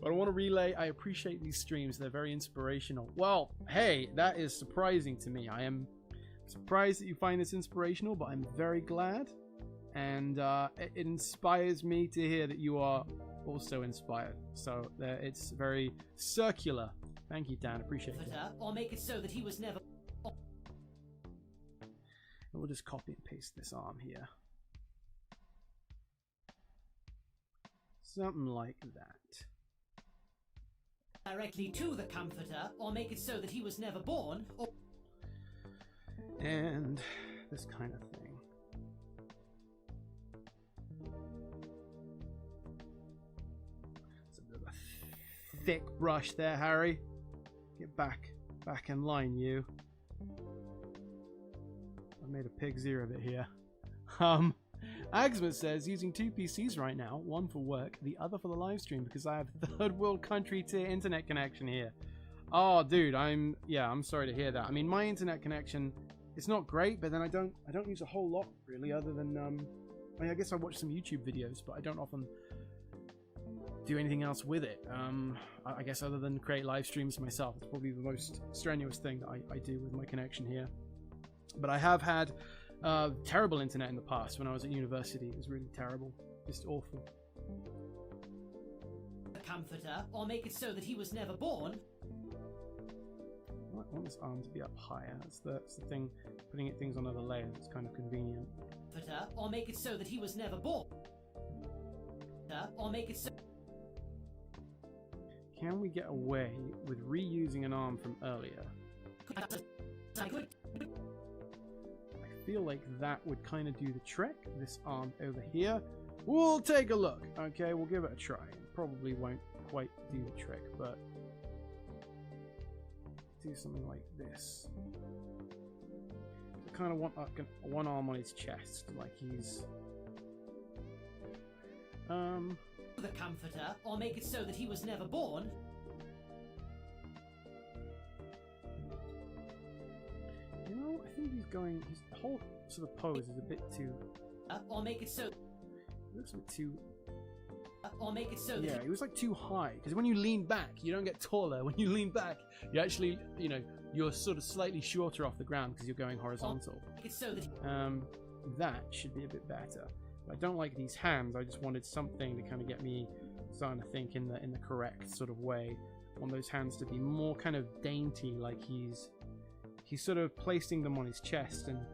But I want to relay, I appreciate these streams. They're very inspirational. Well, hey, that is surprising to me. I am surprised that you find this inspirational, but I'm very glad. And it inspires me to hear that you are also inspired. So it's very circular. Thank you, Dan. Appreciate it. Or make it so that he was never. And we'll just copy and paste this arm here. Something like that. Directly to the Comforter, or make it so that he was never born, or. And this kind of thing. It's a bit of a thick brush there, Harry. Get back in line, you. I made a pig's ear of it here. Agsma says, using 2 PCs right now, one for work, the other for the live stream because I have third world country tier internet connection here. Oh, dude, I'm sorry to hear that. I mean, my internet connection, it's not great, but then I don't use a whole lot really, other than I mean, I guess I watch some YouTube videos, but I don't often do anything else with it. I guess other than create live streams myself. It's probably the most strenuous thing that I do with my connection here. But I have had terrible internet in the past when I was at university. It was really terrible. Just awful. The Comforter, or make it so that he was never born. I want this arm to be up higher. That's the thing. Putting things on other layers is kind of convenient. Comforter, or make it so that he was never born. Or make it so. Can we get away with reusing an arm from earlier? I could. I feel like that would kind of do the trick. This arm over here. We'll take a look. Okay, we'll give it a try. It probably won't quite do the trick, but do something like this. I kind of want one arm on his chest, like he's The Comforter, or make it so that he was never born. You know, I think his whole sort of pose is a bit too. Or make it so. It looks a bit too. Or make it so that. Yeah, it was like too high. Because when you lean back, you don't get taller. When you lean back, you actually, you're sort of slightly shorter off the ground because you're going horizontal. Make it so that. That should be a bit better. I don't like these hands. I just wanted something to kind of get me starting to think in the correct sort of way. I want those hands to be more kind of dainty, like he's sort of placing them on his chest and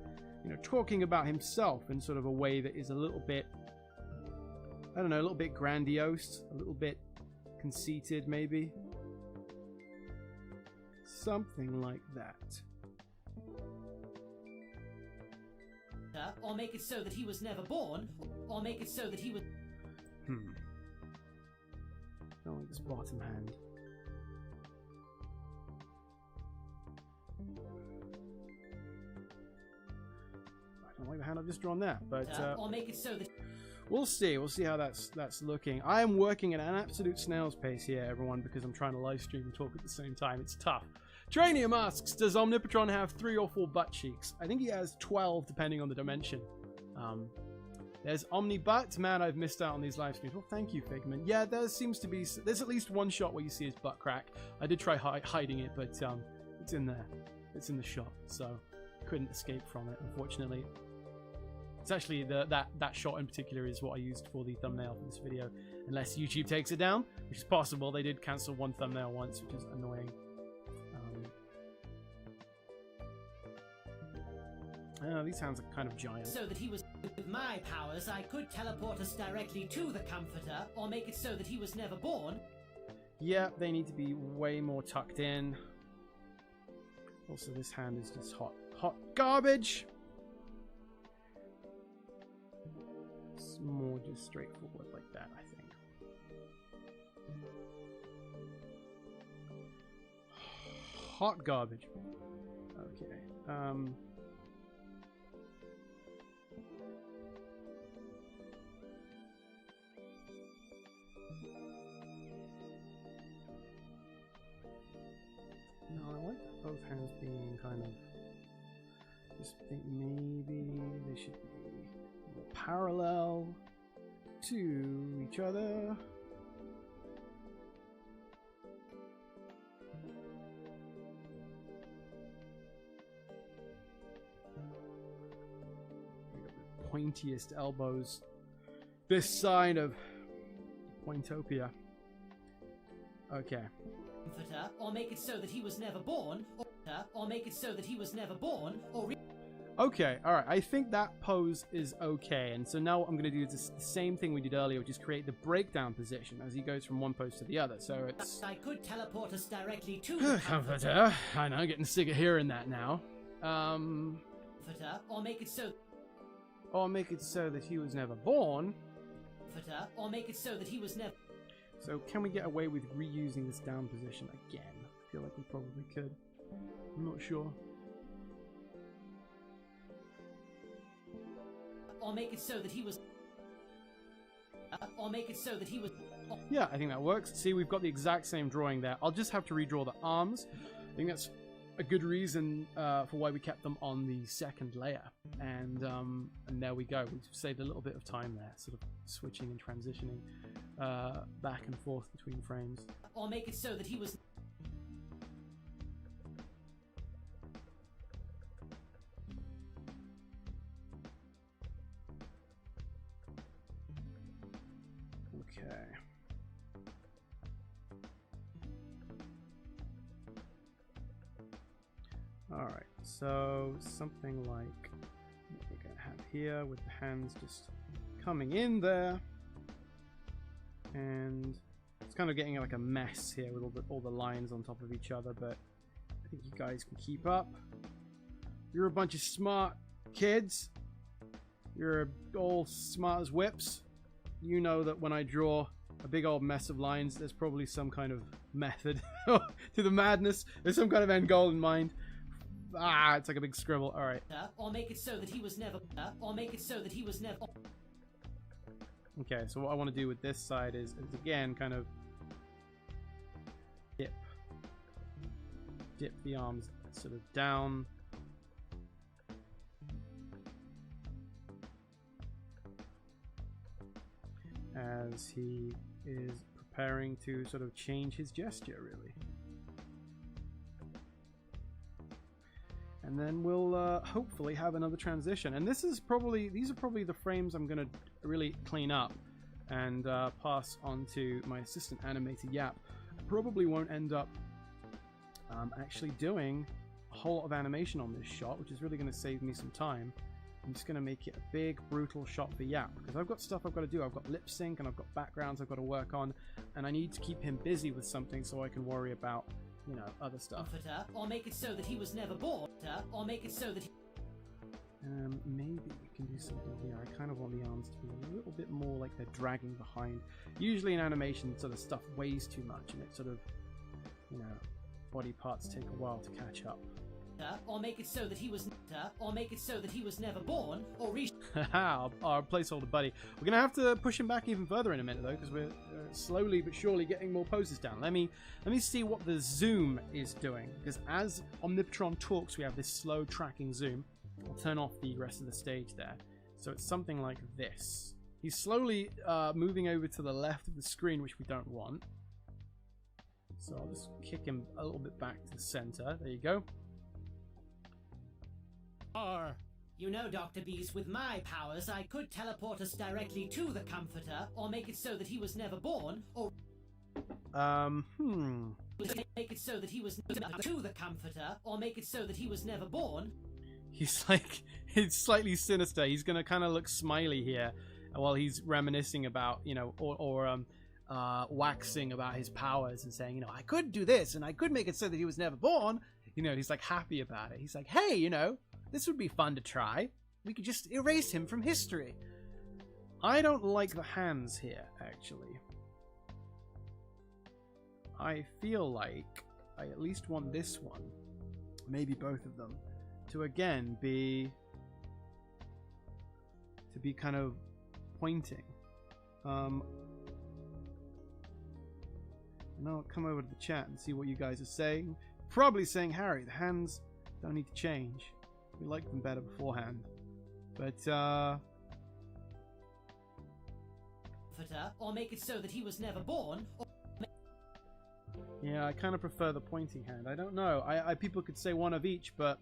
talking about himself in sort of a way that is a little bit, I don't know, a little bit grandiose, a little bit conceited maybe. Something like that. Or make it so that he was never born, or make it so that he was. Don't like this bottom hand. I don't like the hand I've just drawn there, but or make it so that. We'll see. We'll see how that's looking. I am working at an absolute snail's pace here, everyone, because I'm trying to live stream and talk at the same time. It's tough. Trainium asks, does Omnipotron have 3 or 4 butt cheeks? I think he has 12, depending on the dimension. There's Omnibutt. Man, I've missed out on these live streams. Well, thank you, Figment. Yeah, there seems to be... There's at least one shot where you see his butt crack. I did try hiding it, but it's in there. It's in the shot, so couldn't escape from it, unfortunately. It's actually that shot in particular is what I used for the thumbnail for this video. Unless YouTube takes it down, which is possible. They did cancel one thumbnail once, which is annoying. These hands are kind of giant. So that he was. With my powers, I could teleport us directly to the Comforter, or make it so that he was never born. Yeah, they need to be way more tucked in. Also, this hand is just hot garbage. It's more just straightforward like that, I think. Hot garbage. Okay. No, I like both hands being kind of. Just think maybe they should be more parallel to each other. Pointiest elbows this side of Pointopia. Okay. Comforter, or make it so that he was never born, or make it so that he was never born, or Okay, alright, I think that pose is okay, and so now what I'm going to do is the same thing we did earlier, which is create the breakdown position as he goes from one pose to the other, so it's... I could teleport us directly to the Comforter. I know, getting sick of hearing that now. Comforter, or make it so... Or make it so that he was never born. Comforter, or make it so that he was never... So can we get away with reusing this down position again? I feel like we probably could. I'm not sure. Or make it so that he was... or make it so that he was... Yeah, I think that works. See, we've got the exact same drawing there. I'll just have to redraw the arms. I think that's a good reason for why we kept them on the second layer. And there we go. We've saved a little bit of time there, sort of switching and transitioning back and forth between frames. Or make it so that he was... Okay. Alright, so something like what we're going to have here with the hands just coming in there. And it's kind of getting like a mess here with all the lines on top of each other, but I think you guys can keep up. You're a bunch of smart kids. You're all smart as whips. You know that when I draw a big old mess of lines, there's probably some kind of method to the madness. There's some kind of end goal in mind. Ah, it's like a big scribble. All right. Or make it so that he was never... or make it so that he was never... Okay, so what I want to do with this side is again kind of dip the arms sort of down. As he is preparing to sort of change his gesture, really. And then we'll hopefully have another transition. And these are probably the frames I'm going to really clean up and pass on to my assistant animator Yap. I probably won't end up actually doing a whole lot of animation on this shot, which is really going to save me some time. I'm just going to make it a big, brutal shot for Yap, because I've got stuff I've got to do. I've got lip sync and I've got backgrounds I've got to work on, and I need to keep him busy with something so I can worry about, you know, other stuff. Or make it so that he was never born. Or make it so that he... Maybe we can do something here. I kind of want the arms to be a little bit more like they're dragging behind. Usually in animation, sort of stuff weighs too much, and it sort of, you know, body parts take a while to catch up. Or make it so that he was... or make it so that he was never born, or our placeholder buddy. We're going to have to push him back even further in a minute, though, because we're slowly but surely getting more poses down. Let me see what the zoom is doing, because as Omnipotron talks, we have this slow tracking zoom. I'll turn off the rest of the stage there. So it's something like this. He's slowly moving over to the left of the screen, which we don't want. So I'll just kick him a little bit back to the center. There you go. You know, Dr. Bees, with my powers, I could teleport us directly to the Comforter, or make it so that he was never born, or... Make it so that he was to the Comforter, or make it so that he was never born. He's like, it's slightly sinister. He's gonna kind of look smiley here while he's reminiscing about, you know, or waxing about his powers and saying, you know, I could do this and I could make it so that he was never born. You know, he's like happy about it. He's like, hey, you know, this would be fun to try. We could just erase him from history. I don't like the hands here, actually. I feel like I at least want this one, maybe both of them, to again be kind of pointing. And I'll come over to the chat and see what you guys are saying. Probably saying, Harry, the hands don't need to change. We liked them better beforehand. But, or make it so that he was never born. Yeah, I kind of prefer the pointing hand. I don't know. People could say one of each, but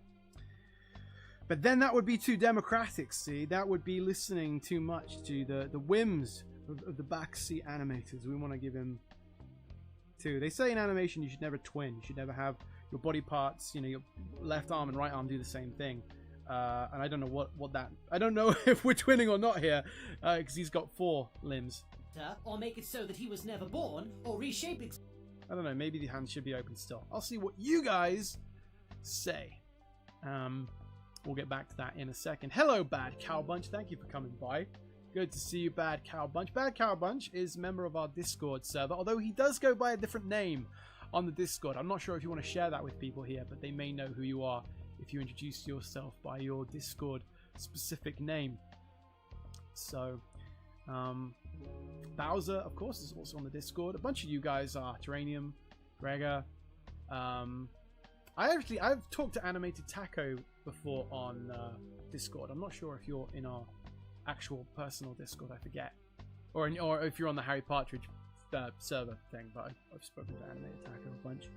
then that would be too democratic, see? That would be listening too much to the whims of the backseat animators. We want to give him 2. They say in animation you should never twin. You should never have your body parts, you know, your left arm and right arm do the same thing. And I don't know what that... I don't know if we're twinning or not here, because he's got 4 limbs. Or make it so that he was never born, or reshape it. I don't know, maybe the hands should be open still. I'll see what you guys say. We'll get back to that in a second. Hello, Bad Cow Bunch. Thank you for coming by. Good to see you, Bad Cow Bunch. Bad Cow Bunch is a member of our Discord server, although he does go by a different name on the Discord. I'm not sure if you want to share that with people here, but they may know who you are if you introduce yourself by your Discord specific name. So, Bowser, of course, is also on the Discord. A bunch of you guys are. Terranium, Gregor. I've talked to Animated Taco before on Discord. I'm not sure if you're in our actual personal Discord, I forget. Or if you're on the Harry Partridge server thing, but I've spoken to Animated Taco a bunch.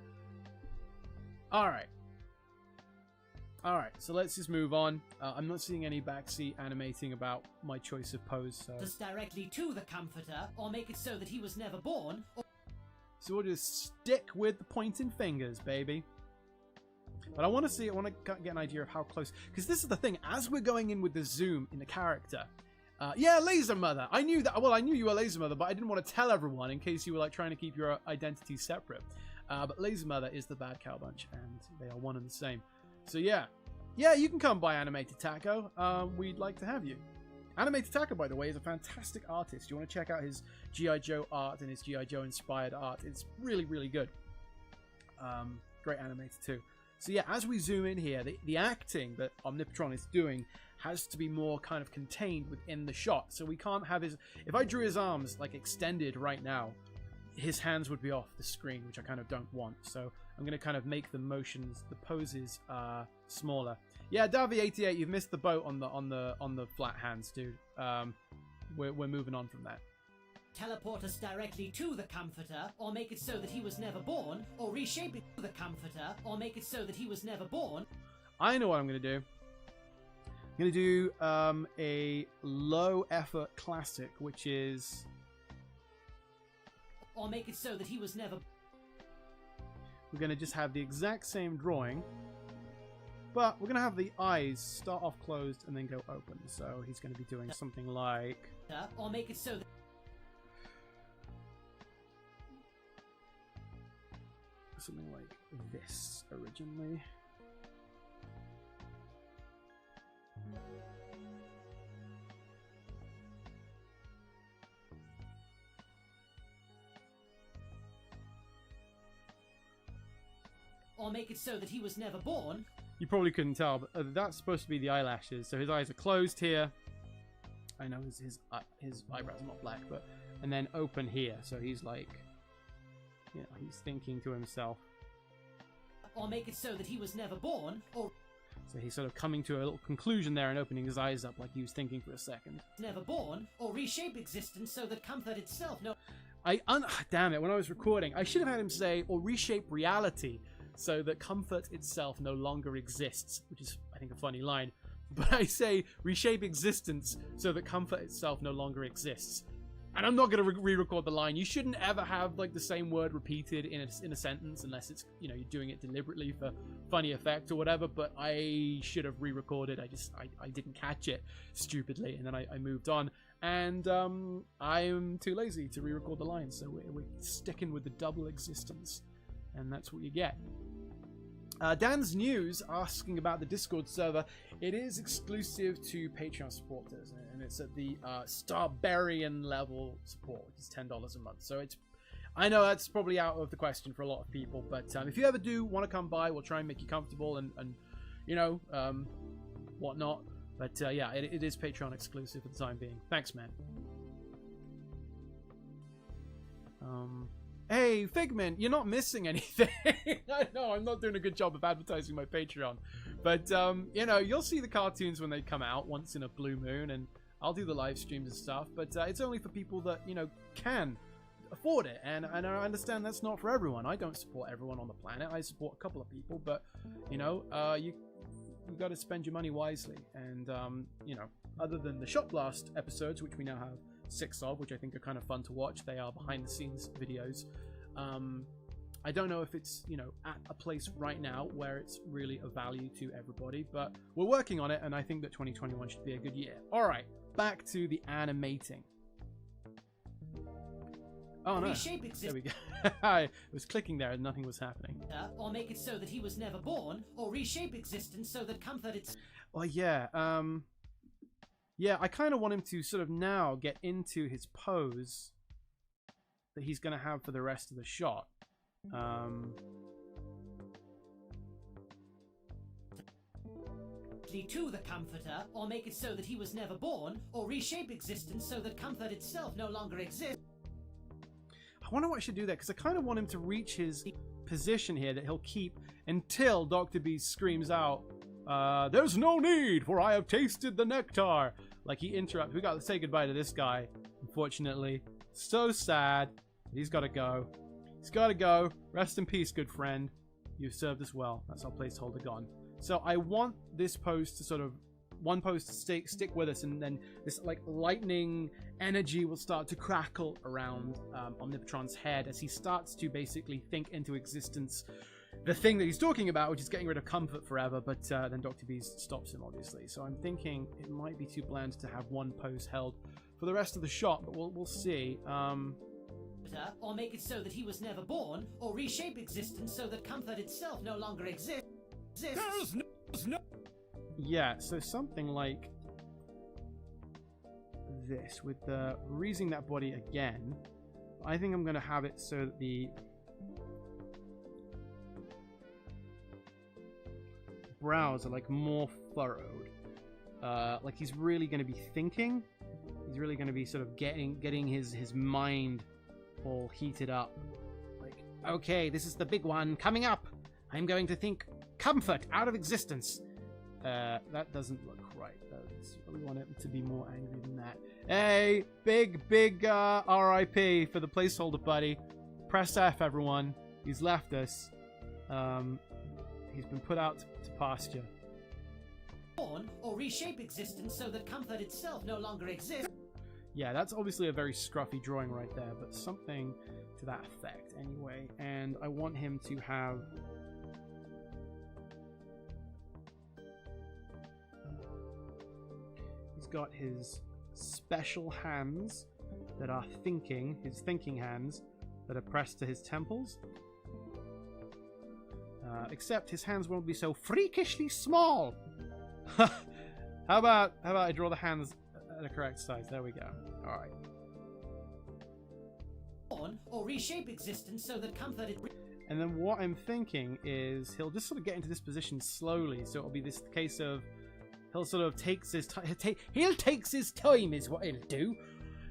Alright, so let's just move on. I'm not seeing any backseat animating about my choice of pose, so... Just directly to the Comforter, or make it so that he was never born, or... So we'll just stick with the pointing fingers, baby. But I want to get an idea of how close... Because this is the thing, as we're going in with the zoom in the character... yeah, Laser Mother! I knew that... Well, I knew you were Laser Mother, but I didn't want to tell everyone in case you were like trying to keep your identity separate. But Laser Mother is the Bad Cow Bunch, and they are one and the same. So yeah, you can come by Animated Taco. We'd like to have you. Animated Taco, by the way, is a fantastic artist. You want to check out his G.I. Joe art and his G.I. Joe inspired art. It's really, really good. Great animator too. So yeah, as we zoom in here, the acting that Omnipotron is doing has to be more kind of contained within the shot. So we can't have his... If I drew his arms like extended right now, his hands would be off the screen, which I kind of don't want. So I'm going to kind of make the motions, the poses, smaller. Yeah, Davi88, you've missed the boat on the flat hands, dude. We're moving on from that. Teleport us directly to the Comforter, or make it so that he was never born, or reshape it to the Comforter, or make it so that he was never born. I know what I'm going to do. I'm going to do a low effort classic, which is... Or make it so that he was never... We're going to just have the exact same drawing, but we're going to have the eyes start off closed and then go open. So he's going to be doing something like... Or make it so that... Something like this originally. Or make it so that he was never born. You probably couldn't tell, but that's supposed to be the eyelashes. So his eyes are closed here. I know his eyebrows are not black, but... And then open here. So he's like... Yeah, he's thinking to himself. Or make it so that he was never born, or... So he's sort of coming to a little conclusion there and opening his eyes up like he was thinking for a second. Never born, or reshape existence so that comfort itself no... Damn it, when I was recording, I should have had him say, or reshape reality so that comfort itself no longer exists, which is, I think, a funny line. But I say, reshape existence so that comfort itself no longer exists. And I'm not going to re-record the line. You shouldn't ever have like the same word repeated in a sentence unless it's, you know, you're doing it deliberately for funny effect or whatever. But I should have re-recorded. I didn't catch it stupidly, and then I moved on. And I'm too lazy to re-record the line, so we're sticking with the double existence, and that's what you get. Dan's News asking about the Discord server. It is exclusive to Patreon supporters, and it's at the Starbarian level support, which is $10 a month. So it's, I know that's probably out of the question for a lot of people, but if you ever do want to come by, we'll try and make you comfortable and you know, whatnot. But yeah, it is Patreon exclusive for the time being. Thanks, man. Hey, Figment, you're not missing anything. I know, I'm not doing a good job of advertising my Patreon. But, you know, you'll see the cartoons when they come out once in a blue moon, and I'll do the live streams and stuff. But it's only for people that, you know, can afford it. And I understand that's not for everyone. I don't support everyone on the planet. I support a couple of people. But, you know, you've got to spend your money wisely. And, you know, other than the Shot Blast episodes, which we now have 6 of, which I think are kind of fun to watch. They are behind the scenes videos. I don't know if it's, you know, at a place right now where it's really of value to everybody, but we're working on it, and I think that 2021 should be a good year. All right, back to the animating. Oh no, there we go. I was clicking there and nothing was happening. Or make it so that he was never born, or reshape existence so that comfort it's... Oh yeah, yeah, I kind of want him to sort of now get into his pose that he's going to have for the rest of the shot. To the comforter, or make it so that he was never born, or reshape existence so that comfort itself no longer exists. I wonder what I should do there, because I kind of want him to reach his position here that he'll keep until Dr. Beast screams out, "There's no need, for I have tasted the nectar." Like, he interrupts. We got to say goodbye to this guy, unfortunately. So sad. He's got to go. He's got to go. Rest in peace, good friend. You've served us well. That's our placeholder gone. So I want this pose to sort of, one pose to stick with us, and then this like lightning energy will start to crackle around Omnipotron's head as he starts to basically think into existence the thing that he's talking about, which is getting rid of comfort forever. But then Dr. Beast stops him, obviously. So I'm thinking it might be too bland to have one pose held for the rest of the shot, but we'll see. Or make it so that he was never born, or reshape existence so that comfort itself no longer exists. There's no... Yeah, so something like this, with the raising that body again. I think I'm going to have it so that the brows are like more furrowed. Like he's really going to be thinking. He's really going to be sort of getting his mind all heated up. Like, okay, this is the big one coming up. I'm going to think comfort out of existence. That doesn't look right. We want it to be more angry than that. Hey, big RIP for the placeholder, buddy. Press F, everyone. He's left us. He's been put out to pasture. Born or reshape existence so that comfort itself no longer exists. Yeah, that's obviously a very scruffy drawing right there, but something to that effect anyway. And I want him to have... He's got his special hands that are thinking, his thinking hands that are pressed to his temples. Except his hands won't be so freakishly small. How about I draw the hands at the correct size? There we go. All right. Or reshape existence so that comfort. And then what I'm thinking is he'll just sort of get into this position slowly. So it'll be this case of he'll sort of takes his time. He'll takes his time is what he'll do.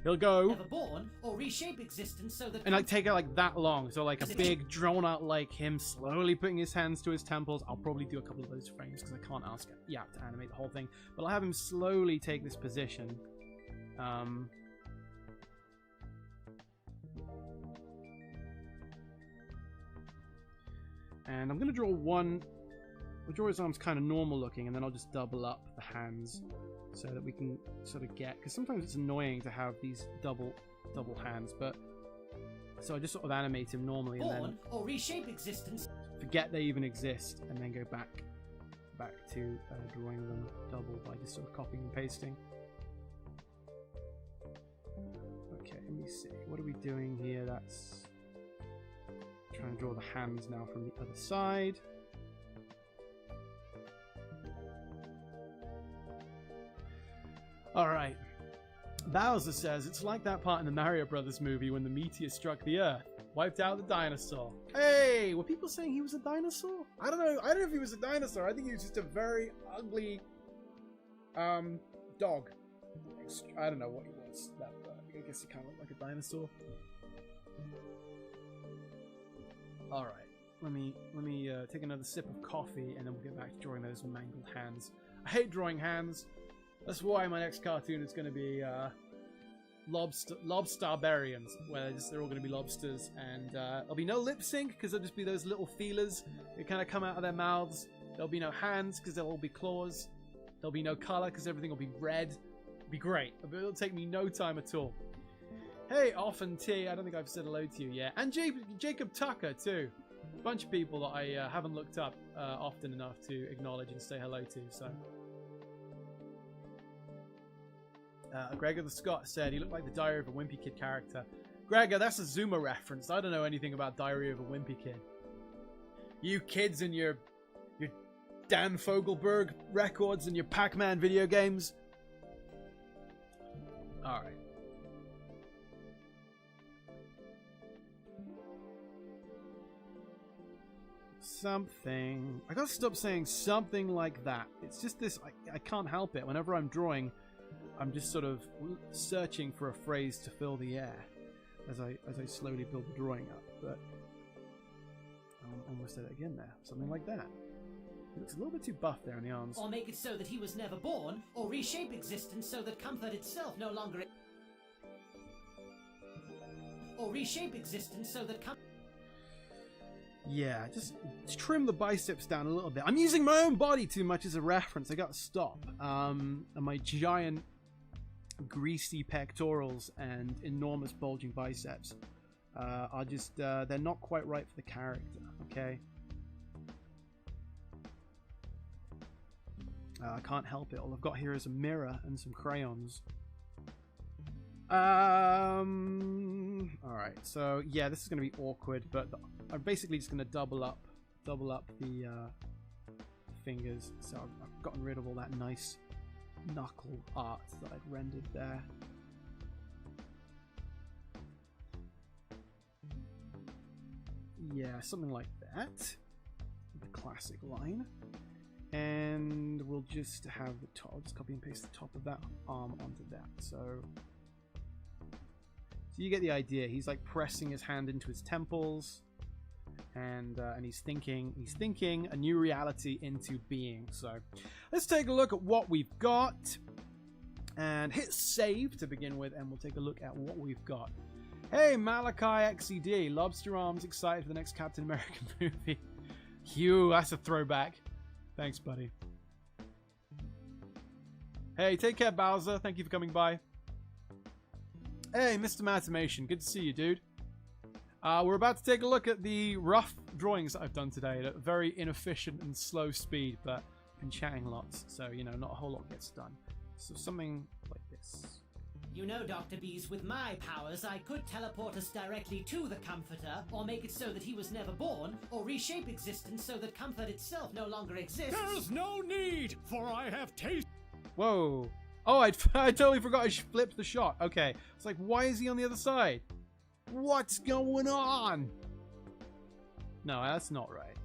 He'll go Never born or reshape existence so that and like take it like that long. So like a big drawn out like him slowly putting his hands to his temples. I'll probably do a couple of those frames because I can't ask Yap to animate the whole thing. But I'll have him slowly take this position. And I'm going to draw one. I'll draw his arms kind of normal looking, and then I'll just double up the hands so that we can sort of get, because sometimes it's annoying to have these double hands, but so I just sort of animate him normally and then or reshape existence. Forget they even exist, and then go back to drawing them double by just sort of copying and pasting. Okay, let me see. What are we doing here? That's trying to draw the hands now from the other side. Alright. Bowser says, it's like that part in the Mario Brothers movie when the meteor struck the Earth. Wiped out the dinosaur. Hey! Were people saying he was a dinosaur? I don't know. I don't know if he was a dinosaur. I think he was just a very ugly dog. I don't know what he was. I guess he kind of looked like a dinosaur. Alright. Let me take another sip of coffee and then we'll get back to drawing those mangled hands. I hate drawing hands. That's why my next cartoon is going to be Lobstarbarians, where they're all going to be lobsters, and there'll be no lip sync because there'll just be those little feelers that kind of come out of their mouths. There'll be no hands because they'll all be claws. There'll be no color because everything will be red. It'll be great. It'll take me no time at all. Hey, Often T. I don't think I've said hello to you yet. And Jacob Tucker, too. A bunch of people that I haven't looked up often enough to acknowledge and say hello to, so. Gregor the Scot said he looked like the Diary of a Wimpy Kid character. Gregor, that's a Zuma reference. I don't know anything about Diary of a Wimpy Kid. You kids and your Dan Fogelberg records and your Pac-Man video games. Alright. Something. I gotta stop saying something like that. It's just this. I can't help it. Whenever I'm drawing, I'm just sort of searching for a phrase to fill the air as I slowly build the drawing up. But I almost said it again there. Something like that. He looks a little bit too buff there in the arms. Or make it so that he was never born, or reshape existence so that comfort itself no longer. Or reshape existence so that Yeah, just trim the biceps down a little bit. I'm using my own body too much as a reference. I gotta stop. And my giant, greasy pectorals and enormous bulging biceps are just, they're not quite right for the character, okay? I can't help it. All I've got here is a mirror and some crayons. Alright, so yeah, this is going to be awkward, but I'm basically just going to double up the fingers. So I've gotten rid of all that nice knuckle art that I'd rendered there. Yeah, something like that. The classic line. And we'll just have the top. I'll just copy and paste the top of that arm onto that. So you get the idea. He's like pressing his hand into his temples, and he's thinking a new reality into being. So let's take a look at what we've got, and hit save to begin with, and we'll take a look at what we've got. Hey, Malachi XED, Lobster Arms, excited for the next Captain America movie. Hugh, that's a throwback. Thanks, buddy. Hey, take care, Bowser. Thank you for coming by. Hey, Mr. Matamation. Good to see you, dude. We're about to take a look at the rough drawings that I've done today at a very inefficient and slow speed, but I've been chatting lots, so, you know, not a whole lot gets done. So something like this. You know, Dr. Bees, with my powers, I could teleport us directly to the Comforter, or make it so that he was never born, or reshape existence so that comfort itself no longer exists. There's no need, for I have tasted. Whoa. Oh, I totally forgot I flipped the shot. Okay. It's like, why is he on the other side? What's going on? No, that's not right.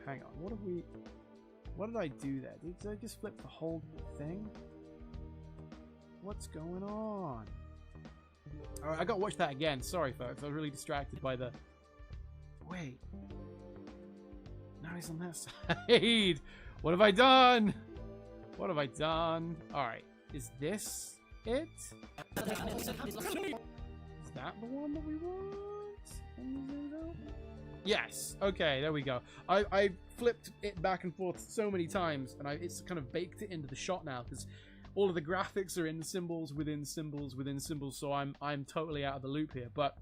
Hang on. What did I do there? Did I just flip the whole thing? What's going on? Alright, I gotta watch that again. Sorry, folks. I was really distracted by the... Wait. Now he's on that side. What have I done? What have I done? Alright. Is this it? Is that the one that we want? Yes. Okay, there we go. I flipped it back and forth so many times, and it's kind of baked it into the shot now, because all of the graphics are in symbols within symbols within symbols, so I'm totally out of the loop here. But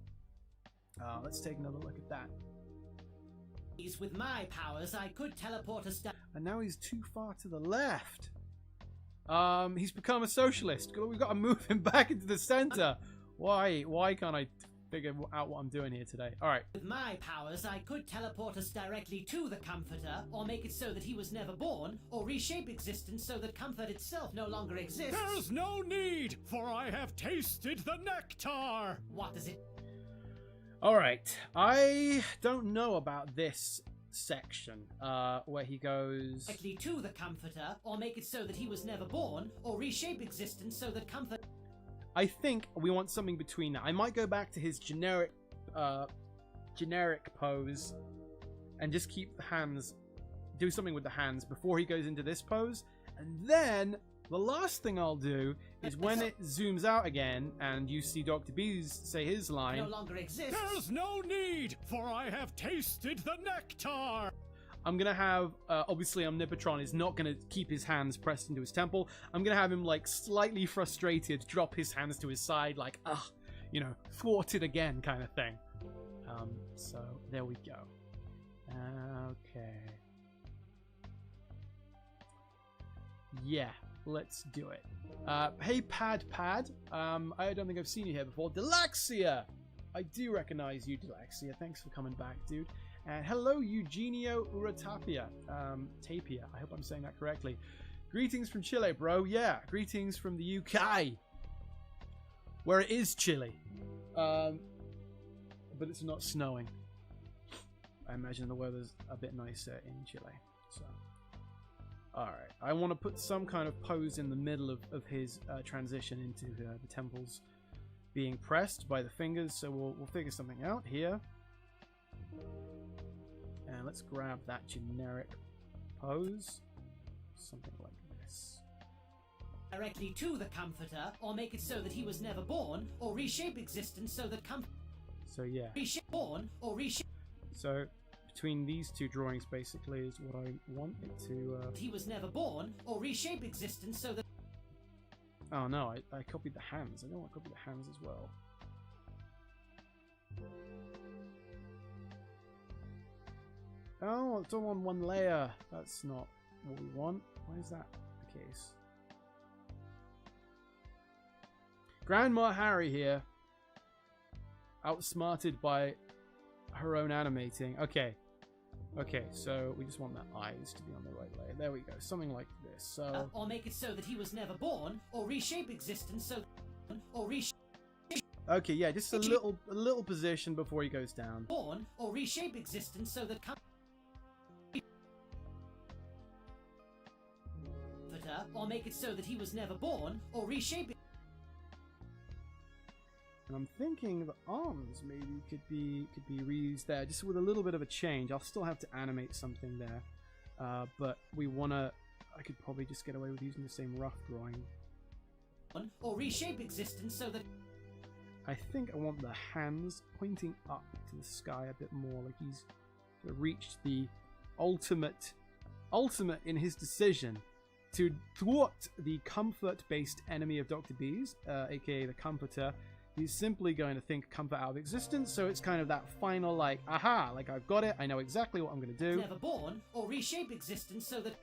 let's take another look at that. With my powers, I could teleport us down. And now he's too far to the left. He's become a socialist. We've got to move him back into the center. Why can't I figure out what I'm doing here today? All right. With my powers, I could teleport us directly to the Comforter, or make it so that he was never born, or reshape existence so that comfort itself no longer exists. There's no need, for I have tasted the nectar. What is it? All right. I don't know about this section where he goes Directly to the Comforter, or make it so that he was never born, or reshape existence so that comfort. I think we want something between that. I might go back to his generic pose and just keep the hands, do something with the hands before he goes into this pose. And then the last thing I'll do is when it zooms out again and you see Dr. Bees say his line. No longer exists. There's no need, for I have tasted the nectar. I'm gonna have, obviously Omnipotron is not gonna keep his hands pressed into his temple. I'm gonna have him, like, slightly frustrated, drop his hands to his side, like, you know, thwarted again kind of thing. So, there we go. Okay. Yeah, let's do it. Hey, Pad. I don't think I've seen you here before. Delaxia! I do recognize you, Delaxia. Thanks for coming back, dude. And hello, Eugenio Uratapia. Tapia. I hope I'm saying that correctly. Greetings from Chile, bro. Yeah, greetings from the UK. Where it is chilly. But it's not snowing. I imagine the weather's a bit nicer in Chile. So, alright. I want to put some kind of pose in the middle of his transition into the temples being pressed by the fingers. So we'll figure something out here. And let's grab that generic pose. Something like this. Directly to the Comforter, or make it so that he was never born, or reshape existence so that So yeah. Born or reshape. So between these two drawings, basically, is what I want it to. He was never born, or reshape existence so that. Oh no, I copied the hands. I don't want to copy the hands as well. Oh, it's all on one layer. That's not what we want. Why is that the case? Grandma Harry here. Outsmarted by her own animating. Okay. Okay, so we just want the eyes to be on the right layer. There we go. Something like this. So or make it so that he was never born, or reshape existence so or reshape. Okay, yeah, just a little position before he goes down. Born or reshape existence so that or make it so that he was never born, or reshape it. And I'm thinking the arms maybe could be reused there, just with a little bit of a change. I'll still have to animate something there, but we wanna. I could probably just get away with using the same rough drawing. Or reshape existence so that. I think I want the hands pointing up to the sky a bit more, like he's reached the ultimate in his decision to thwart the comfort-based enemy of Dr. B's, aka the Comforter. He's simply going to think comfort out of existence, so it's kind of that final, like, aha, like I've got it, I know exactly what I'm going to do. Never born, or reshape existence so that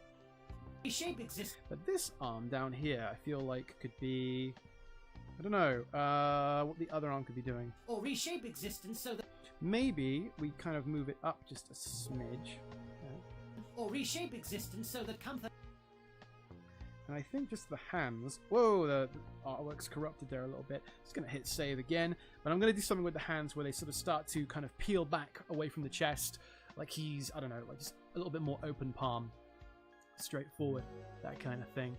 reshape existence. But this arm down here, I feel like could be, I don't know, what the other arm could be doing. Or reshape existence so that maybe we kind of move it up just a smidge. Or reshape existence so that comfort. And I think just the hands. Whoa, the artwork's corrupted there a little bit. Just going to hit save again. But I'm going to do something with the hands where they sort of start to kind of peel back away from the chest. Like he's, I don't know, like just a little bit more open palm. Straightforward, that kind of thing.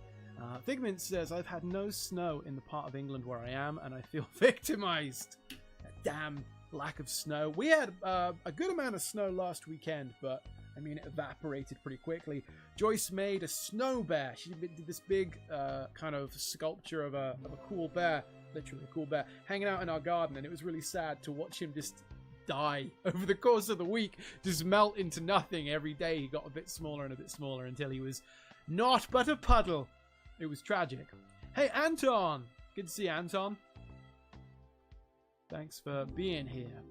Figment says, I've had no snow in the part of England where I am, and I feel victimized. That damn lack of snow. We had a good amount of snow last weekend, but I mean, it evaporated pretty quickly. Joyce made a snow bear. She did this big kind of sculpture of a cool bear, literally a cool bear, hanging out in our garden, and it was really sad to watch him just die over the course of the week, just melt into nothing. Every day he got a bit smaller and a bit smaller until he was not but a puddle. It was tragic. Hey, Anton! Good to see you, Anton. Thanks for being here.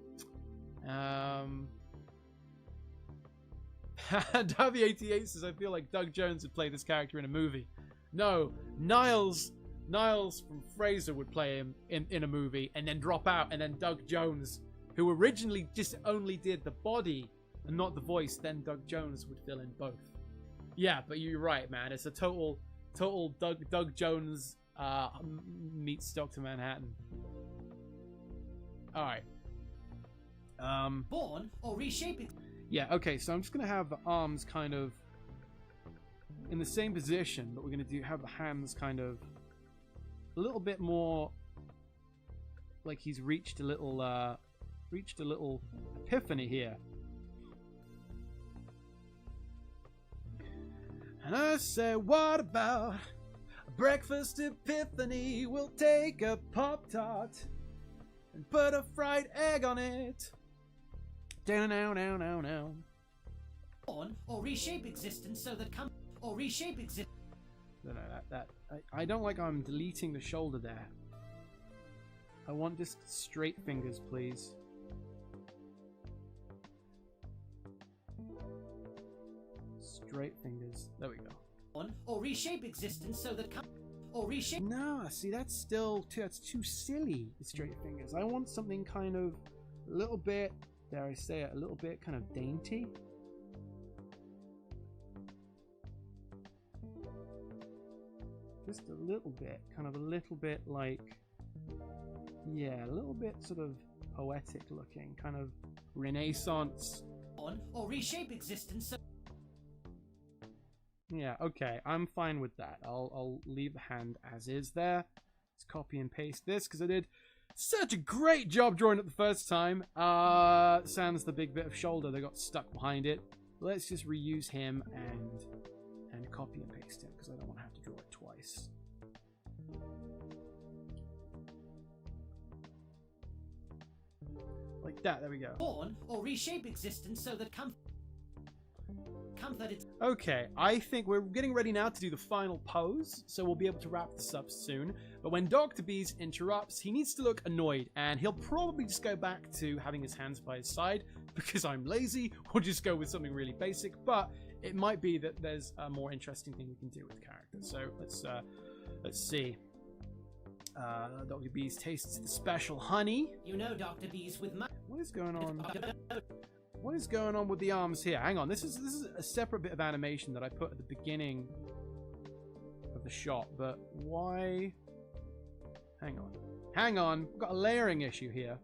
Davi88 says, I feel like Doug Jones would play this character in a movie. No, Niles from Fraser would play him in a movie and then drop out, and then Doug Jones, who originally just only did the body and not the voice, then Doug Jones would fill in both. Yeah, but you're right, man. It's a total Doug Jones meets Dr. Manhattan. Alright. Born or reshaping. Yeah, okay, so I'm just going to have the arms kind of in the same position, but we're going to have the hands kind of a little bit more like he's reached a little epiphany here. And I say, what about a breakfast epiphany? We'll take a Pop-Tart and put a fried egg on it. Down. born, or reshape existence so that or reshape existence. No, I don't like how I'm deleting the shoulder there. I want just straight fingers, please. Straight fingers. There we go. Or reshape existence so that or reshape. No, see, that's too silly. The straight fingers. I want something kind of a little bit. Dare I say it? A little bit kind of dainty. Just a little bit, kind of a little bit like, yeah, a little bit sort of poetic looking, kind of Renaissance. Or reshape existence. So yeah, okay, I'm fine with that. I'll leave the hand as is there. Let's copy and paste this because I did such a great job drawing it the first time. Sans the big bit of shoulder that got stuck behind it. Let's just reuse him and copy and paste him because I don't want to have to draw it twice. Like that, there we go. Born or reshape existence so that comfort it's. Okay, I think we're getting ready now to do the final pose, so we'll be able to wrap this up soon. But when Dr. Bees interrupts, he needs to look annoyed, and he'll probably just go back to having his hands by his side because I'm lazy, or just go with something really basic. But it might be that there's a more interesting thing we can do with the character. So let's see. Dr. Bees tastes the special honey. You know, Dr. Bees with my. What is going on? What is going on with the arms here? Hang on, this is a separate bit of animation that I put at the beginning of the shot, but why? Hang on, we've got a layering issue here.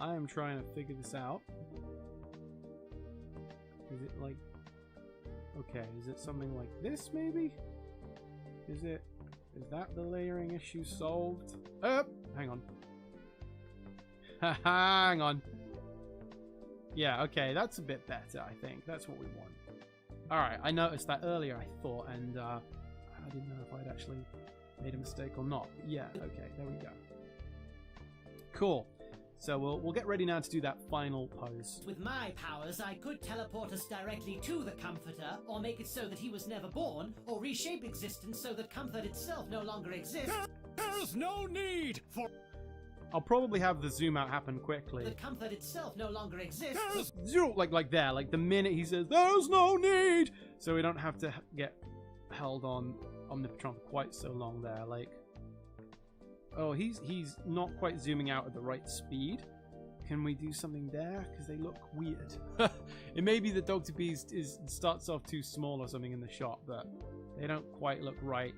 I am trying to figure this out. Is it like... Okay, is it something like this, maybe? Is that the layering issue solved? Hang on. Hang on. Yeah, okay, that's a bit better, I think. That's what we want. Alright, I noticed that earlier, I thought, and I didn't know if I'd actually made a mistake or not. But yeah, okay, there we go. Cool. So we'll get ready now to do that final pose. With my powers, I could teleport us directly to the Comforter, or make it so that he was never born, or reshape existence so that comfort itself no longer exists. There's no need for... I'll probably have the zoom out happen quickly. The comfort itself no longer exists. Like there, like the minute he says, "There's no need," so we don't have to get held on Omnipotron for quite so long there, like... Oh, he's not quite zooming out at the right speed. Can we do something there? Because they look weird. It may be that Dr. Bees starts off too small or something in the shot, but they don't quite look right.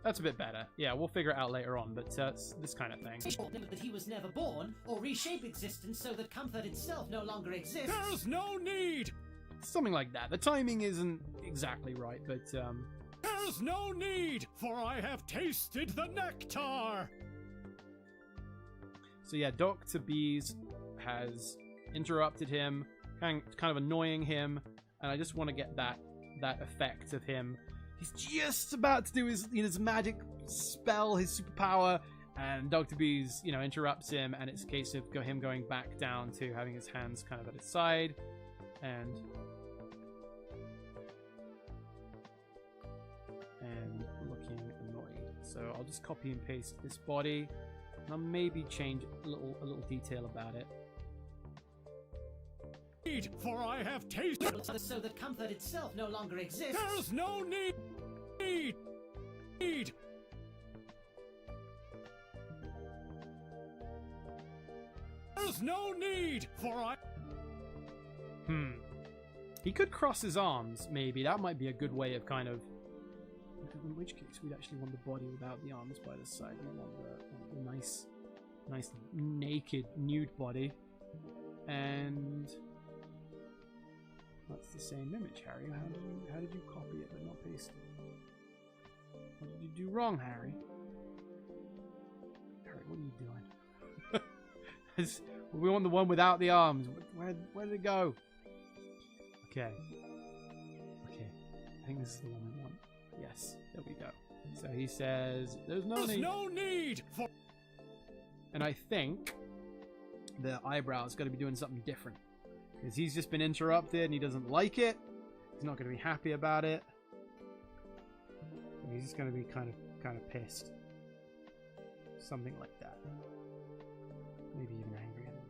That's a bit better. Yeah, we'll figure it out later on, but this kind of thing. That he was never born, or reshape existence so that comfort itself no longer exists. There's no need! Something like that. The timing isn't exactly right, but There's no need, for I have tasted the nectar! So yeah, Dr. Bees has interrupted him, kind of annoying him, and I just want to get that effect of him. He's just about to do his magic spell, his superpower, and Dr. Bees, interrupts him, and it's a case of him going back down to having his hands kind of at his side, and looking annoyed. So I'll just copy and paste this body, and I'll maybe change a little detail about it. For I have tasted... So that comfort itself no longer exists. There's no need! There's no need, for I... He could cross his arms, maybe. That might be a good way of kind of... In which case, we'd actually want the body without the arms by the side. We want the nice naked, nude body. And... That's the same image, Harry. How did you copy it but not paste it? What did you do wrong, Harry? Derek. What are you doing? We want the one without the arms. Where did it go? Okay. Okay. I think this is the one we want. Yes. There we go. So he says, there's no need for... And I think the eyebrow is going to be doing something different. Because he's just been interrupted and he doesn't like it. He's not going to be happy about it. He's just going to be kind of pissed. Something like that. Maybe even angrier than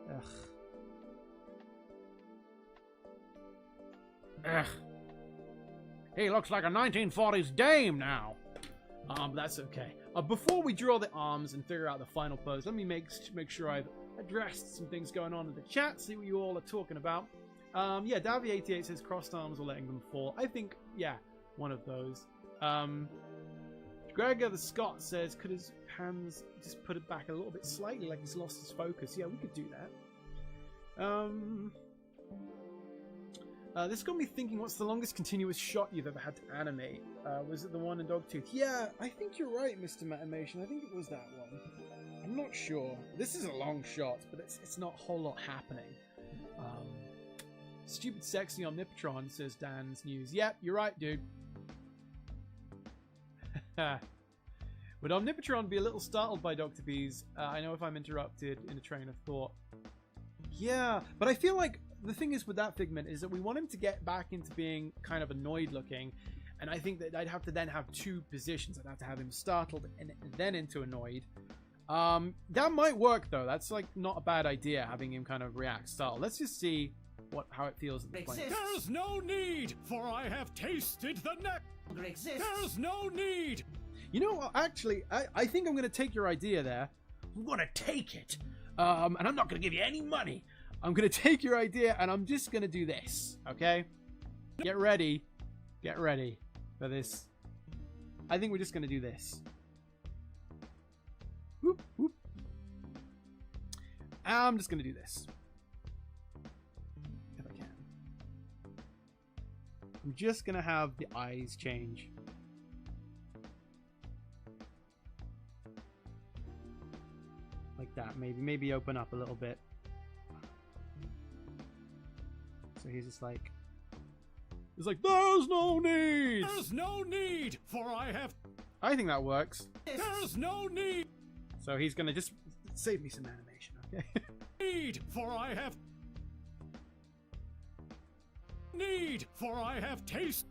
that. Ugh. Ugh. He looks like a 1940s dame now. That's okay. Before we draw the arms and figure out the final pose, let me make sure I've addressed some things going on in the chat, see what you all are talking about. Yeah, Davy88 says crossed arms or letting them fall. I think, yeah, one of those. Gregor the Scot says, could his hands just put it back a little bit slightly, like he's lost his focus? Yeah, we could do that. This got me thinking, what's the longest continuous shot you've ever had to animate? Was it the one in Dogtooth? Yeah, I think you're right, Mr. Matimation. I think it was that one. I'm not sure. This is a long shot, but it's not a whole lot happening. Stupid sexy Omnipotron, says Dan's News. Yep, you're right, dude. Would Omnipotron be a little startled by Dr. B's? I know if I'm interrupted in a train of thought. Yeah, but I feel like the thing is with that figment is that we want him to get back into being kind of annoyed looking, and I think that I'd have to then have two positions. I'd have to have him startled and then into annoyed. That might work though. That's like not a bad idea, having him kind of react startled. Let's just see how it feels at the point. There's no need, for I have tasted the nectar. There's no need. You know what, actually, I think I'm going to take your idea there. I'm going to take it. And I'm not going to give you any money. I'm going to take your idea and I'm just going to do this, okay? Get ready. Get ready for this. I think we're just going to do this. Whoop, whoop. I'm just going to do this. If I can. I'm just going to have the eyes change. Like that, maybe open up a little bit. So he's just like, it's like, there's no need. There's no need, for I have. I think that works. There's no need. So he's gonna just save me some animation, okay? Need, for I have. Need, for I have tasted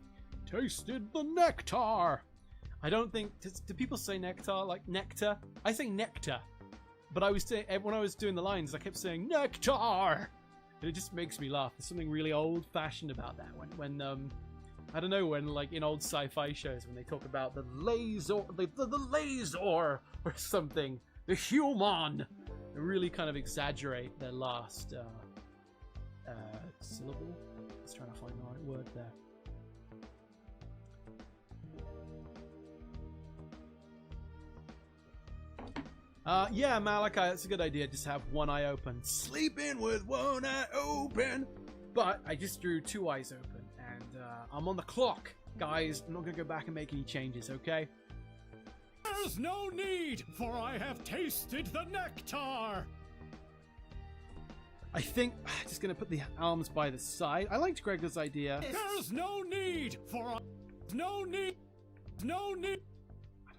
the nectar. I don't think, do people say nectar like nectar? I say nectar. But when I was doing the lines, I kept saying nectar, and it just makes me laugh. There's something really old-fashioned about that. When I don't know, when like in old sci-fi shows, when they talk about the laser, the laser or something, the human, they really kind of exaggerate their last syllable. I was trying to find the right word there. Yeah, Malachi, that's a good idea. Just have one eye open. Sleeping with one eye open. But I just drew two eyes open, and I'm on the clock. Guys, I'm not going to go back and make any changes, okay? There's no need, for I have tasted the nectar. I think I'm just going to put the arms by the side. I liked Gregor's idea. There's no need, for no need.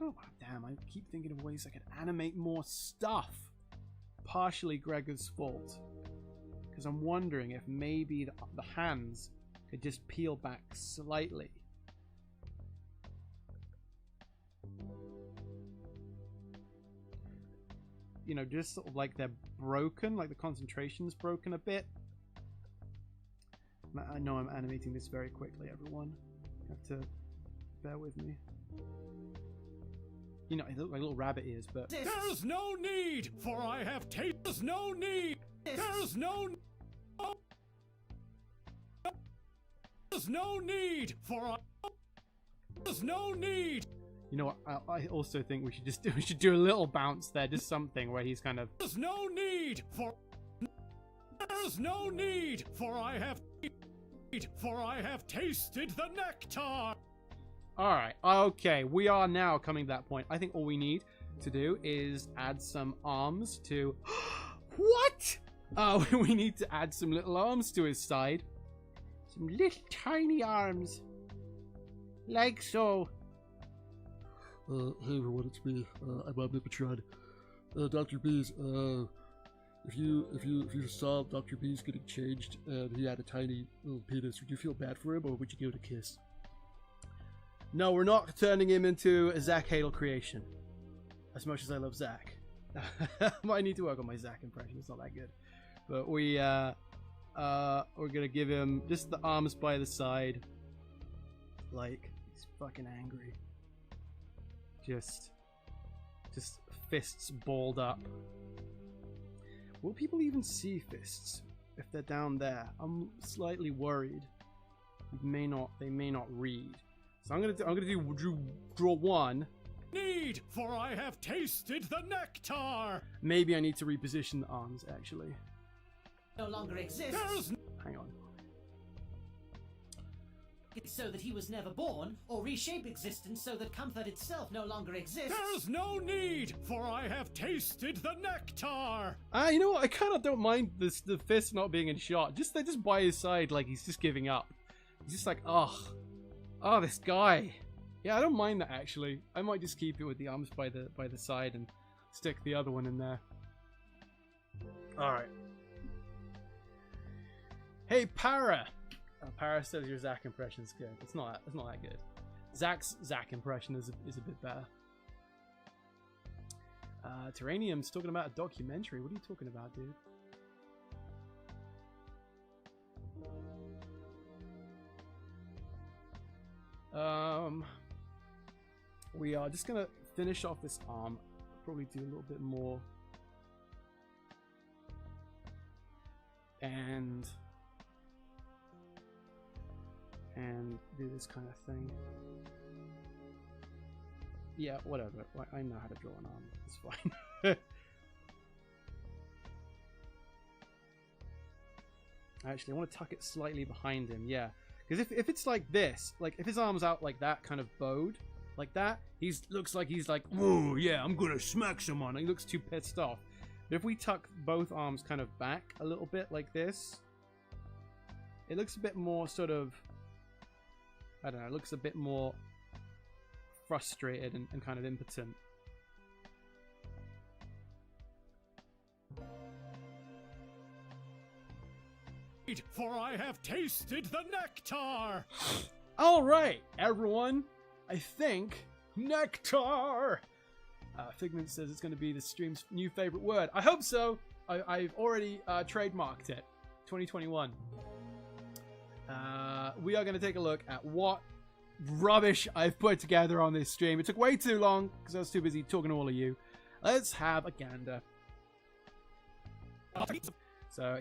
Oh, damn, I keep thinking of ways I could animate more stuff. Partially Gregor's fault. Because I'm wondering if maybe the hands could just peel back slightly. You know, just sort of like they're broken, like the concentration's broken a bit. I know I'm animating this very quickly, everyone. You have to bear with me. You know, they look like little rabbit ears, but... There's no need, for I have tasted... There's no need. There's no... There's no need, for I... There's no need. You know what, I also think we should do a little bounce there, just something where he's kind of... There's no need, for... There's no need, for I have... For I have tasted the nectar. Alright, okay, we are now coming to that point. I think all we need to do is add some arms to... What? We need to add some little arms to his side. Some little tiny arms. Like so. Hey everyone, it's me. I'm Omnipotron. Dr. Bees, if you saw Dr. Bees getting changed and he had a tiny little penis, would you feel bad for him or would you give it a kiss? No, we're not turning him into a Zach Hadel creation. As much as I love Zach. I need to work on my Zach impression, it's not that good. But we're gonna give him just the arms by the side. Like, he's fucking angry. Just fists balled up. Will people even see fists if they're down there? I'm slightly worried. They may not read. So I'm gonna draw one. For I have tasted the nectar. Maybe I need to reposition the arms actually. No longer exists. Hang on. So that he was never born, or reshape existence so that comfort itself no longer exists. There's no need, for I have tasted the nectar. You know what? I kind of don't mind the fist not being in shot. They're just by his side, like he's just giving up. He's just like, oh, this guy. Yeah, I don't mind that actually. I might just keep it with the arms by the side and stick the other one in there. All right. Hey, Para. Para says your Zach impression's good. It's not that good. Zach's Zach impression is a bit better. Terranium's talking about a documentary. What are you talking about, dude? We are just gonna finish off this arm. Probably do a little bit more. And do this kind of thing. Yeah, whatever. I know how to draw an arm. It's fine. Actually, I want to tuck it slightly behind him. Yeah, because if it's like this, like if his arm's out like that, kind of bowed, like that, looks like he's like, whoa, yeah, I'm gonna smack someone. He looks too pissed off. But if we tuck both arms kind of back a little bit like this, it looks a bit more sort of, I don't know, it looks a bit more frustrated and kind of impotent. For I have tasted the nectar. All right, everyone. I think nectar. Figment says it's going to be the stream's new favorite word. I hope so. I've already trademarked it. 2021. We are going to take a look at what rubbish I've put together on this stream. It took way too long because I was too busy talking to all of you. Let's have a gander. So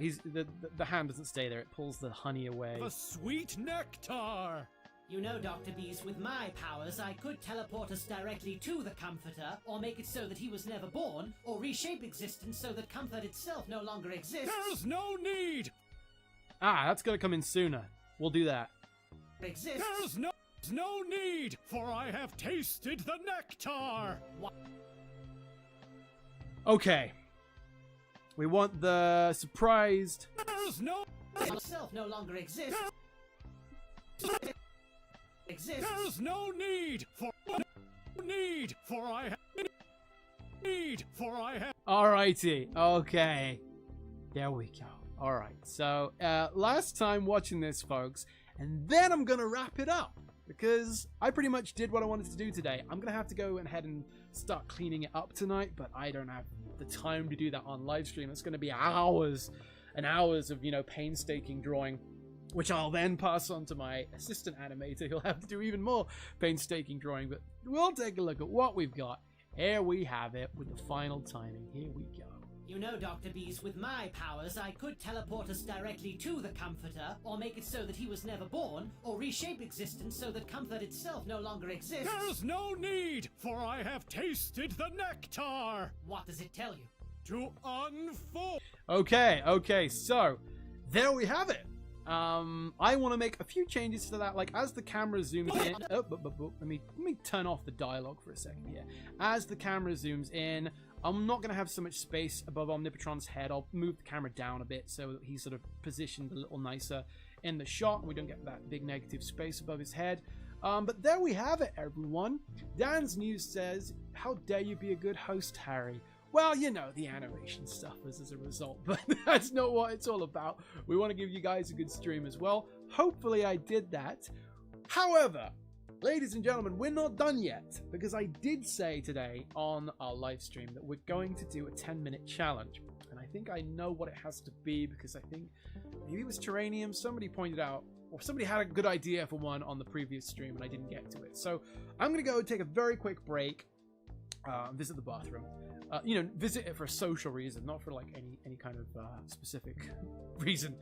the hand doesn't stay there. It pulls the honey away. The sweet nectar. You know, Dr. Bees, with my powers, I could teleport us directly to the Comforter, or make it so that he was never born, or reshape existence so that comfort itself no longer exists. There's no need. That's gonna come in sooner. We'll do that. Exists. There's no need, for I have tasted the nectar. What? Okay. We want the surprised. There's no Itself no longer exists. There's no need, for I have. Alrighty. Okay. There we go. Alright. So, last time watching this, folks, and then I'm gonna wrap it up because I pretty much did what I wanted to do today. I'm gonna have to go ahead and start cleaning it up tonight, but I don't have the time to do that on live stream. It's gonna be hours and hours of, painstaking drawing, which I'll then pass on to my assistant animator. He'll have to do even more painstaking drawing, but we'll take a look at what we've got. Here we have it with the final timing. Here we go. You know, Dr. Bees, with my powers, I could teleport us directly to the Comforter, or make it so that he was never born, or reshape existence so that comfort itself no longer exists. There's no need, for I have tasted the nectar. What does it tell you? To unfold. Okay, so there we have it. I want to make a few changes to that, like as the camera zooms in. Let me turn off the dialogue for a second here. As the camera zooms in, I'm not going to have so much space above Omnipotron's head. I'll move the camera down a bit so that he's sort of positioned a little nicer in the shot, and we don't get that big negative space above his head. But there we have it, everyone. Dan's News says, "How dare you be a good host, Harry?" Well, you know, the animation suffers as a result, but that's not what it's all about. We want to give you guys a good stream as well. Hopefully I did that. However, ladies and gentlemen, we're not done yet, because I did say today on our live stream that we're going to do a 10-minute challenge. And I think I know what it has to be, because I think maybe it was Terranium. Somebody pointed out, or somebody had a good idea for one on the previous stream, and I didn't get to it. So I'm going to go take a very quick break, visit the bathroom. You know, visit it for a social reason, not for like any kind of specific reason.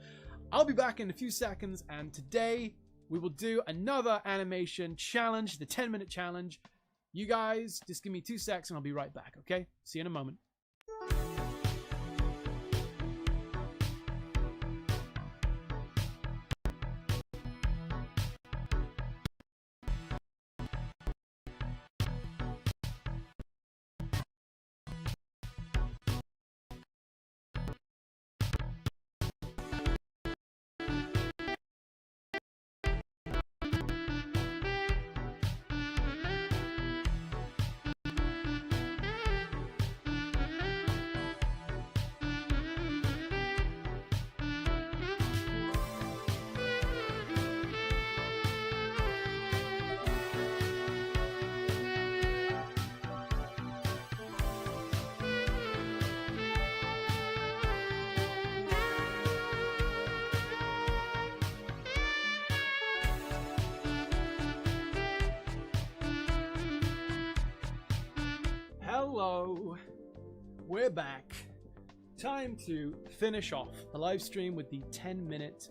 I'll be back in a few seconds, and today we will do another animation challenge, the 10-minute challenge. You guys just give me 2 seconds and I'll be right back, okay? See you in a moment. Hello, we're back. Time to finish off the live stream with the 10-minute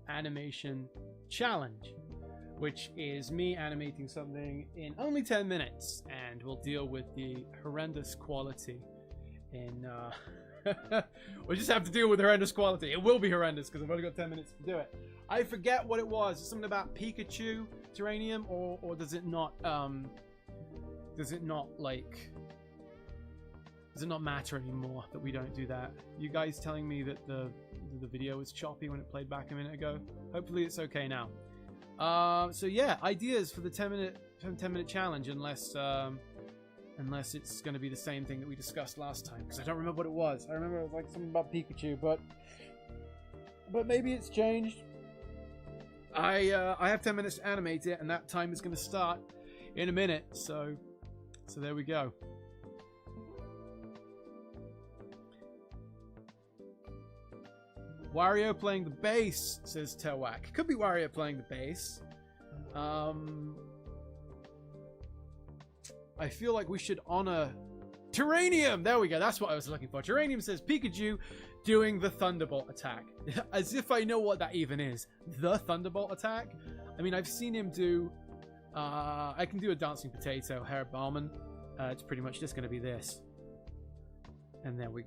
animation challenge, which is me animating something in only 10 minutes, and we'll deal with the horrendous quality in we'll just have to deal with horrendous quality. It will be horrendous because I've only got 10 minutes to do it. I forget what it was. It's something about Pikachu, Terranium, or does it not does it not matter anymore that we don't do that? You guys telling me that the video was choppy when it played back a minute ago? Hopefully it's okay now. So yeah, ideas for the 10-minute challenge, unless it's going to be the same thing that we discussed last time, because I don't remember what it was. I remember it was like something about Pikachu, but maybe it's changed. I have 10 minutes to animate it, and that time is going to start in a minute. So there we go. Wario playing the bass, says Tewak. Could be Wario playing the bass. I feel like we should honor Terranium. There we go. That's what I was looking for. Terranium says Pikachu doing the Thunderbolt attack. As if I know what that even is. The Thunderbolt attack? I mean, I've seen him do... I can do a dancing potato, Herr Bauman. It's pretty much just going to be this. And then we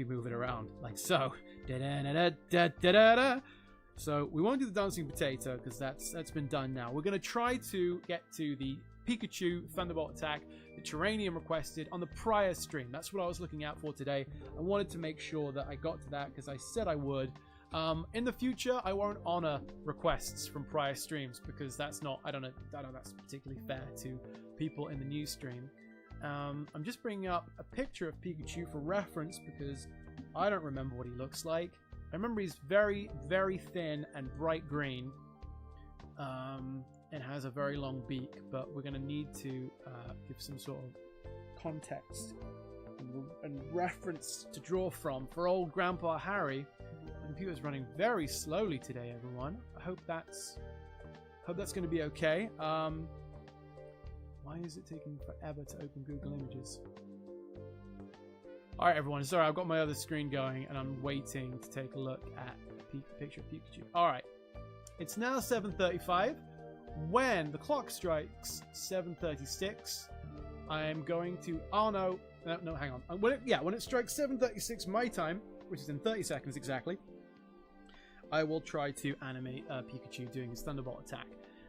move it around like so. Da-da-da-da-da-da-da. So we won't do the dancing potato because that's been done now. We're going to try to get to the Pikachu Thunderbolt attack that Terranium requested on the prior stream. That's what I was looking out for today. I wanted to make sure that I got to that because I said I would. In the future, I won't honor requests from prior streams because that's not, I don't know that's particularly fair to people in the new stream. I'm just bringing up a picture of Pikachu for reference because I don't remember what he looks like. I remember he's very, very thin and bright green, and has a very long beak, but we're going to need to give some sort of context and reference to draw from for old Grandpa Harry. The computer's running very slowly today, everyone. I hope that's going to be okay. Why is it taking forever to open Google Images? Alright everyone, sorry, I've got my other screen going and I'm waiting to take a look at a picture of Pikachu. Alright, it's now 7:35. When the clock strikes 7:36, I am going to... Oh no, hang on. When it strikes 7:36 my time, which is in 30 seconds exactly, I will try to animate Pikachu doing his Thunderbolt attack.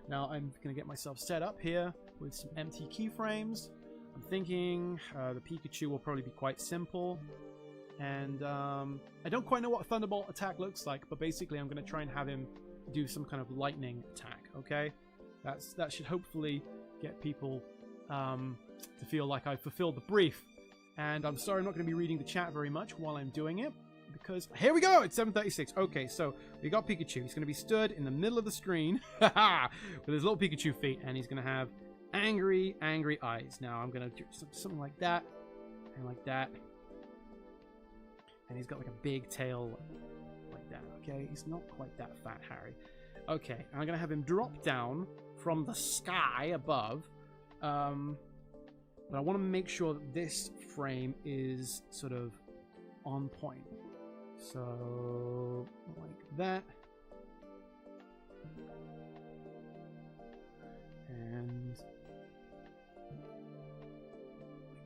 Now I'm going to get myself set up here with some empty keyframes. I'm thinking the Pikachu will probably be quite simple. And I don't quite know what a Thunderbolt attack looks like, but basically I'm going to try and have him do some kind of lightning attack, okay? That should hopefully get people to feel like I've fulfilled the brief. And I'm sorry I'm not going to be reading the chat very much while I'm doing it, because here we go, it's 7:36. Okay, so we got Pikachu. He's going to be stood in the middle of the screen with his little Pikachu feet, and he's going to have angry eyes. Now I'm going to do something like that, and like that. And he's got like a big tail like that, okay? He's not quite that fat, Harry. Okay, and I'm going to have him drop down from the sky above. But I want to make sure that this frame is sort of on point. So, like that. And like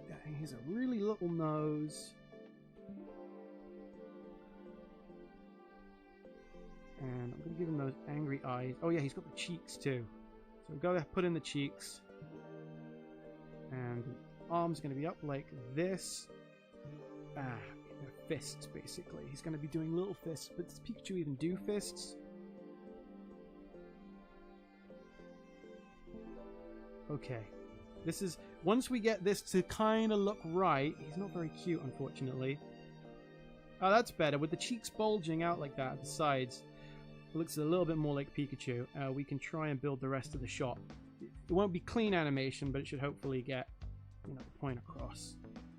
that. And he has a really little nose. And I'm going to give him those angry eyes. Oh yeah, he's got the cheeks too. So we've got to put in the cheeks. And the arm's going to be up like this. Fists, basically. He's going to be doing little fists. But does Pikachu even do fists? Okay. This is... Once we get this to kind of look right... He's not very cute, unfortunately. Oh, that's better. With the cheeks bulging out like that at the sides... It looks a little bit more like Pikachu. We can try and build the rest of the shot. It won't be clean animation, but it should hopefully get, you know, the point across.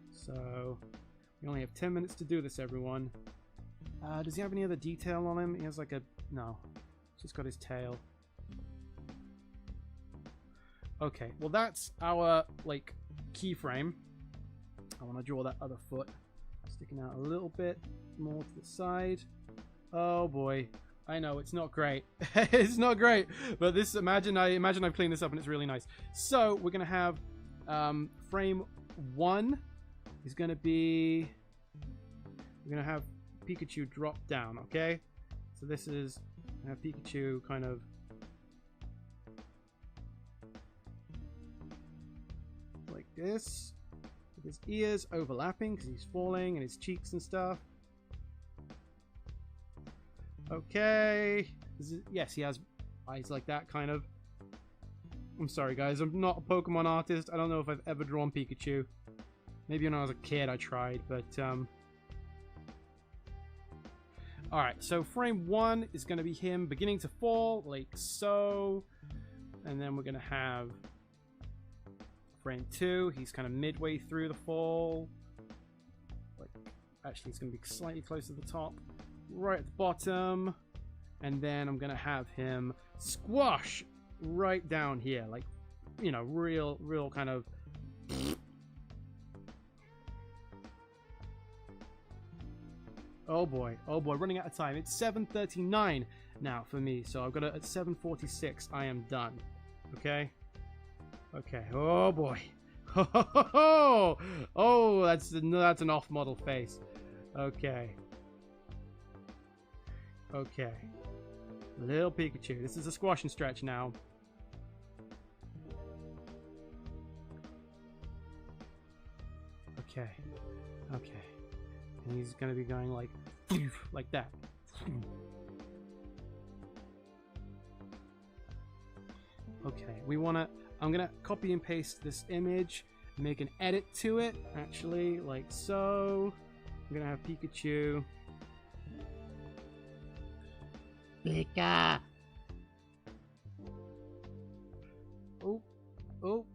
So we only have 10 minutes to do this, everyone. Does he have any other detail on him? He has like a... No. Just got his tail. Okay, well that's our, like, keyframe. I want to draw that other foot sticking out a little bit more to the side. Oh boy. I know it's not great. It's not great, but this imagine I've cleaned this up and it's really nice. So we're gonna have frame 1 is gonna be we're gonna have Pikachu drop down. Okay, so this is have Pikachu kind of like this with his ears overlapping because he's falling and his cheeks and stuff. Okay. Yes, he has eyes like that, kind of. I'm sorry, guys. I'm not a Pokemon artist. I don't know if I've ever drawn Pikachu. Maybe when I was a kid I tried, but... Alright, so frame 1 is going to be him beginning to fall, like so. And then we're going to have... Frame 2, he's kind of midway through the fall. Like, actually, it's going to be slightly close to the top. Right at the bottom, and then I'm gonna have him squash right down here, like, you know, real kind of. Oh boy, running out of time. It's 7:39 now for me, so I've got to, at 7:46 I am done. Okay. Oh boy. Oh, that's an off-model face. Okay. Little Pikachu. This is a squash and stretch now. Okay. And he's gonna be going like that. Okay, I'm gonna copy and paste this image, make an edit to it, actually, like so. I'm gonna have Pikachu. Pika. Oh.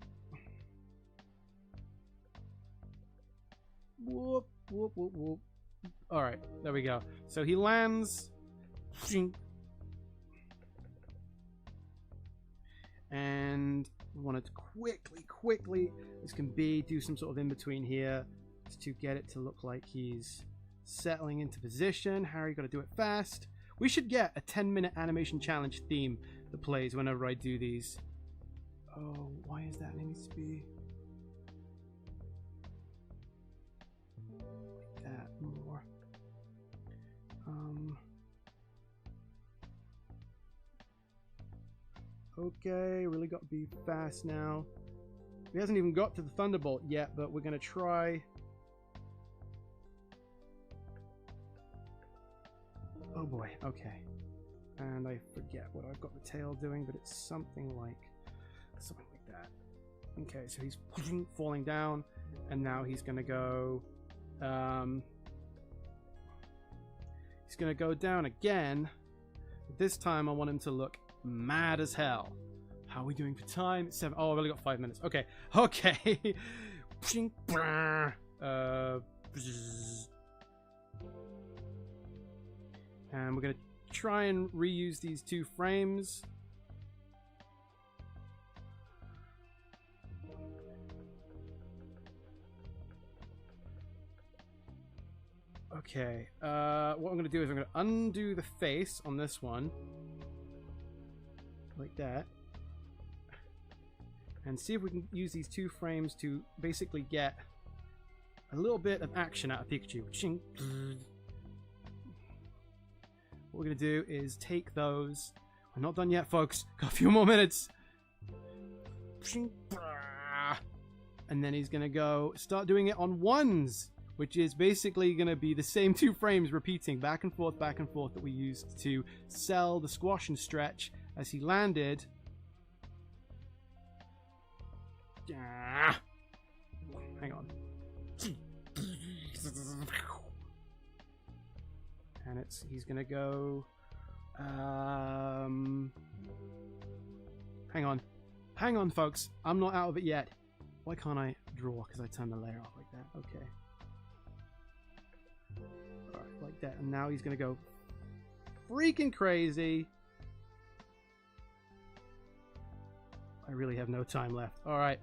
Whoop. Alright, there we go. So he lands. And we want to quickly, this can be, do some sort of in-between here, just to get it to look like he's settling into position. Harry, got to do it fast. We should get a 10-minute animation challenge theme that plays whenever I do these. Oh, why is that? It needs to be like that more. Okay, really got to be fast now. He hasn't even got to the Thunderbolt yet, but we're going to try. Oh boy, okay. And I forget what I've got the tail doing, but it's something like that. Okay, so he's falling down, and now he's going to go... he's going to go down again. This time I want him to look mad as hell. How are we doing for time? 7. Oh, I've only got 5 minutes. Okay. Okay. And we're going to try and reuse these 2 frames. Okay. What I'm going to do is I'm going to undo the face on this one. Like that. And see if we can use these 2 frames to basically get a little bit of action out of Pikachu. What we're going to do is take those. We're not done yet, folks. Got a few more minutes. And then he's going to go start doing it on 1s, which is basically going to be the same 2 frames repeating back and forth that we used to sell the squash and stretch as he landed. Hang on. And he's gonna go. Hang on, folks. I'm not out of it yet. Why can't I draw? Because I turned the layer off like that. Okay. All right, like that. And now he's gonna go freaking crazy. I really have no time left. All right.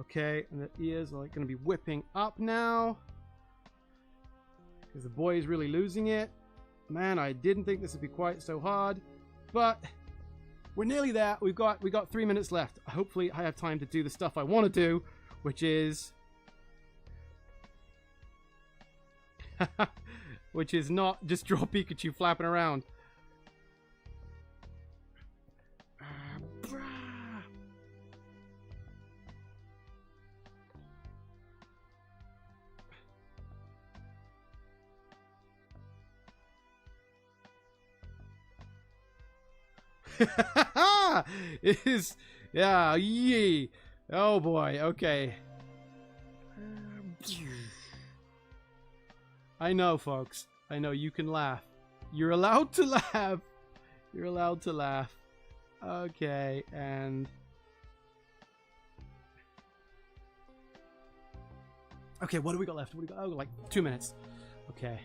Okay, and the ears are like going to be whipping up now because the boy is really losing it. Man, I didn't think this would be quite so hard, but we're nearly there. We got 3 minutes left. Hopefully, I have time to do the stuff I want to do, which is not just draw Pikachu flapping around. It is, yeah, yee. Oh boy, okay. I know, folks. I know you can laugh. You're allowed to laugh. You're allowed to laugh. Okay, and... Okay, what do we got left? What do we got? Oh, like 2 minutes. Okay.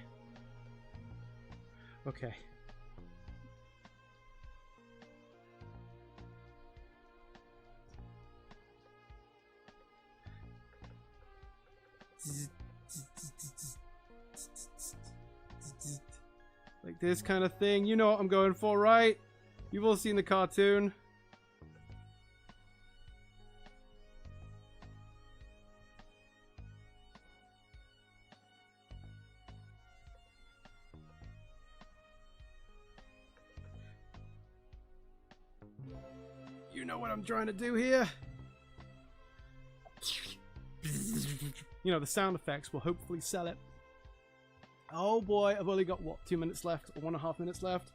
Okay. Like this kind of thing. You know what I'm going for, right? You've all seen the cartoon. You know what I'm trying to do here? You know, the sound effects will hopefully sell it. Oh boy, I've only got, what, 2 minutes left? Or 1.5 minutes left?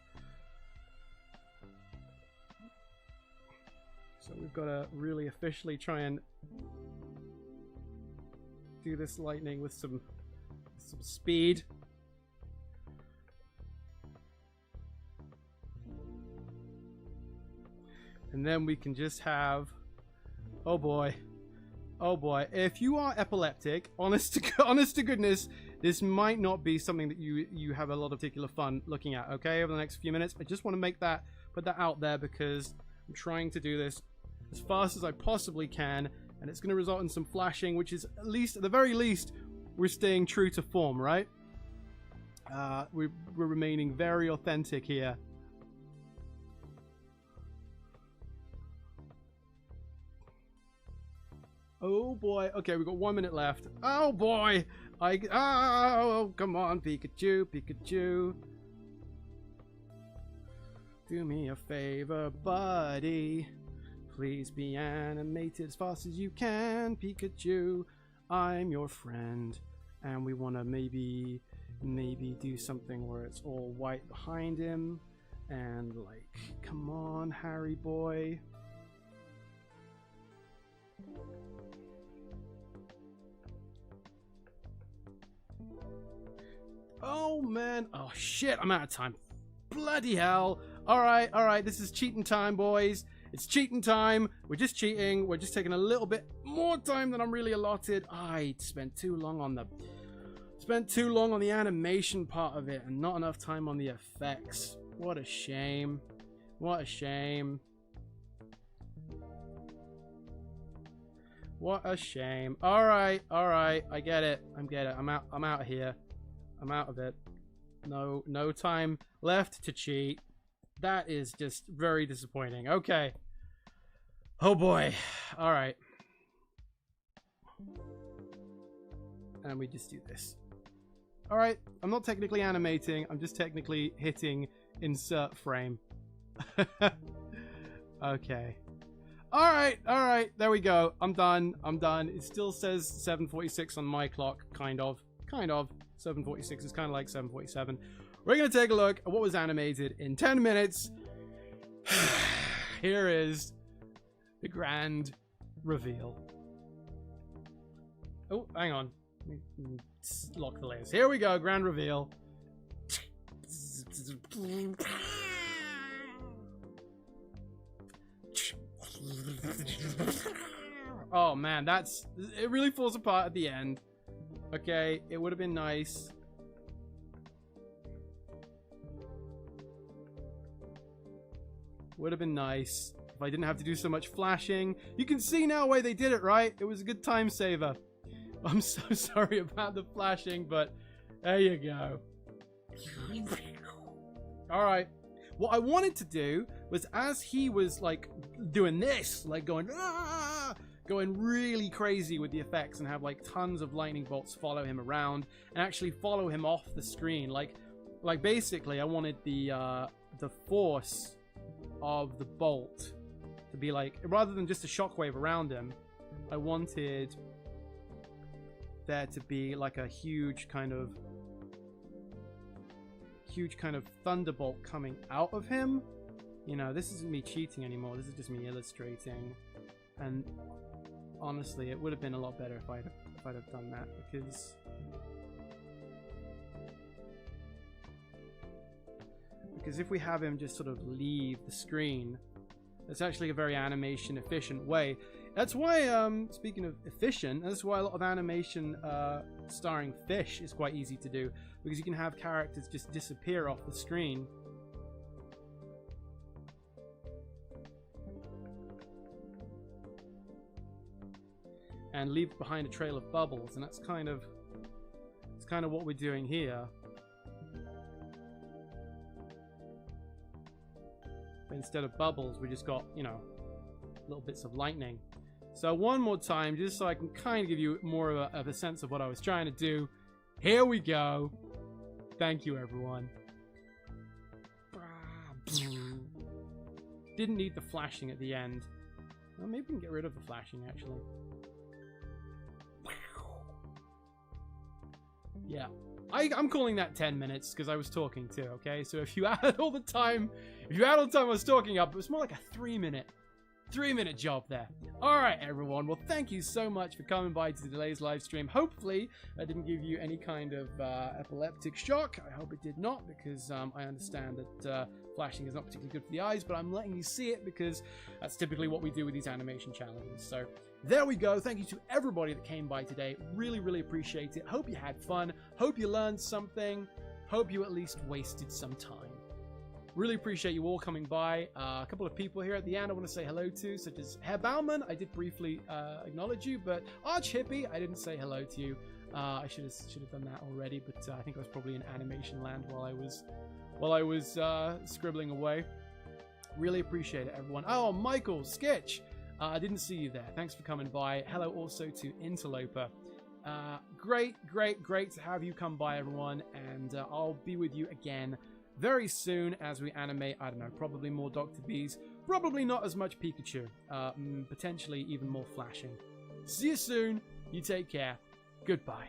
So we've got to really officially try and do this lightning with some speed. And then we can just have... Oh boy. Oh boy, if you are epileptic, honest to goodness, this might not be something that you have a lot of particular fun looking at, okay, over the next few minutes. I just want to put that out there because I'm trying to do this as fast as I possibly can, and it's going to result in some flashing, which is at the very least, we're staying true to form, right? We're remaining very authentic here. Oh boy. Okay, we've got 1 minute left. Oh boy. Oh, come on, Pikachu, Pikachu. Do me a favor, buddy. Please be animated as fast as you can, Pikachu. I'm your friend. And we want to maybe do something where it's all white behind him. And like, come on, Harry boy. Oh man, oh shit, I'm out of time. Bloody hell. Alright, this is cheating time, boys. It's cheating time. We're just cheating. We're just taking a little bit more time than I'm really allotted. I spent too long on the animation part of it and not enough time on the effects. What a shame. What a shame. What a shame. Alright, I get it. I'm out of here. I'm out of it. No time left to cheat. That is just very disappointing. Okay. Oh boy. Alright. And we just do this. Alright, I'm not technically animating, I'm just technically hitting insert frame. Okay. Alright, there we go. I'm done. It still says 7:46 on my clock, kind of. 7:46 is kind of like 7:47. We're going to take a look at what was animated in 10 minutes. Here is the grand reveal. Oh, hang on. Let me lock the layers. Here we go, grand reveal. Oh man, it really falls apart at the end. Okay, it would have been nice. Would have been nice if I didn't have to do so much flashing. You can see now why they did it, right? It was a good time saver. I'm so sorry about the flashing, but there you go. Alright. What I wanted to do was, as he was like doing this, like going really crazy with the effects and have like tons of lightning bolts follow him around and actually follow him off the screen. Like basically I wanted the force of the bolt to be like, rather than just a shockwave around him, I wanted there to be like a huge kind of thunderbolt coming out of him. You know, this isn't me cheating anymore, this is just me illustrating. And honestly, it would have been a lot better if I'd have done that, because if we have him just sort of leave the screen, it's actually a very animation efficient way. That's why, speaking of efficient, that's why a lot of animation starring fish is quite easy to do, because you can have characters just disappear off the screen. And leave behind a trail of bubbles, and that's kind of what we're doing here. But instead of bubbles, we just got, you know, little bits of lightning. So one more time, just so I can kind of give you more of a sense of what I was trying to do. Here we go. Thank you, everyone. Didn't need the flashing at the end. Well, maybe we can get rid of the flashing, actually. Yeah, I'm calling that 10 minutes because I was talking too, okay? So if you add all the time, I was talking up, it was more like a 3-minute job there. Alright, everyone. Well, thank you so much for coming by to today's live stream. Hopefully, I didn't give you any kind of epileptic shock. I hope it did not, because I understand that flashing is not particularly good for the eyes, but I'm letting you see it because that's typically what we do with these animation challenges. So there we go. Thank you to everybody that came by today. Really, really appreciate it. Hope you had fun. Hope you learned something. Hope you at least wasted some time. Really appreciate you all coming by. A couple of people here at the end I want to say hello to, such as Herr Baumann. I did briefly acknowledge you, but Arch Hippie, I didn't say hello to you. I should have done that already, but I think I was probably in animation land while I was scribbling away. Really appreciate it, everyone. Oh, Michael, Sketch! I didn't see you there. Thanks for coming by. Hello also to Interloper. Great to have you come by, everyone, and I'll be with you again very soon as we animate, I don't know, probably more Dr. Bees, probably not as much Pikachu, potentially even more flashing. See you soon, you take care, goodbye.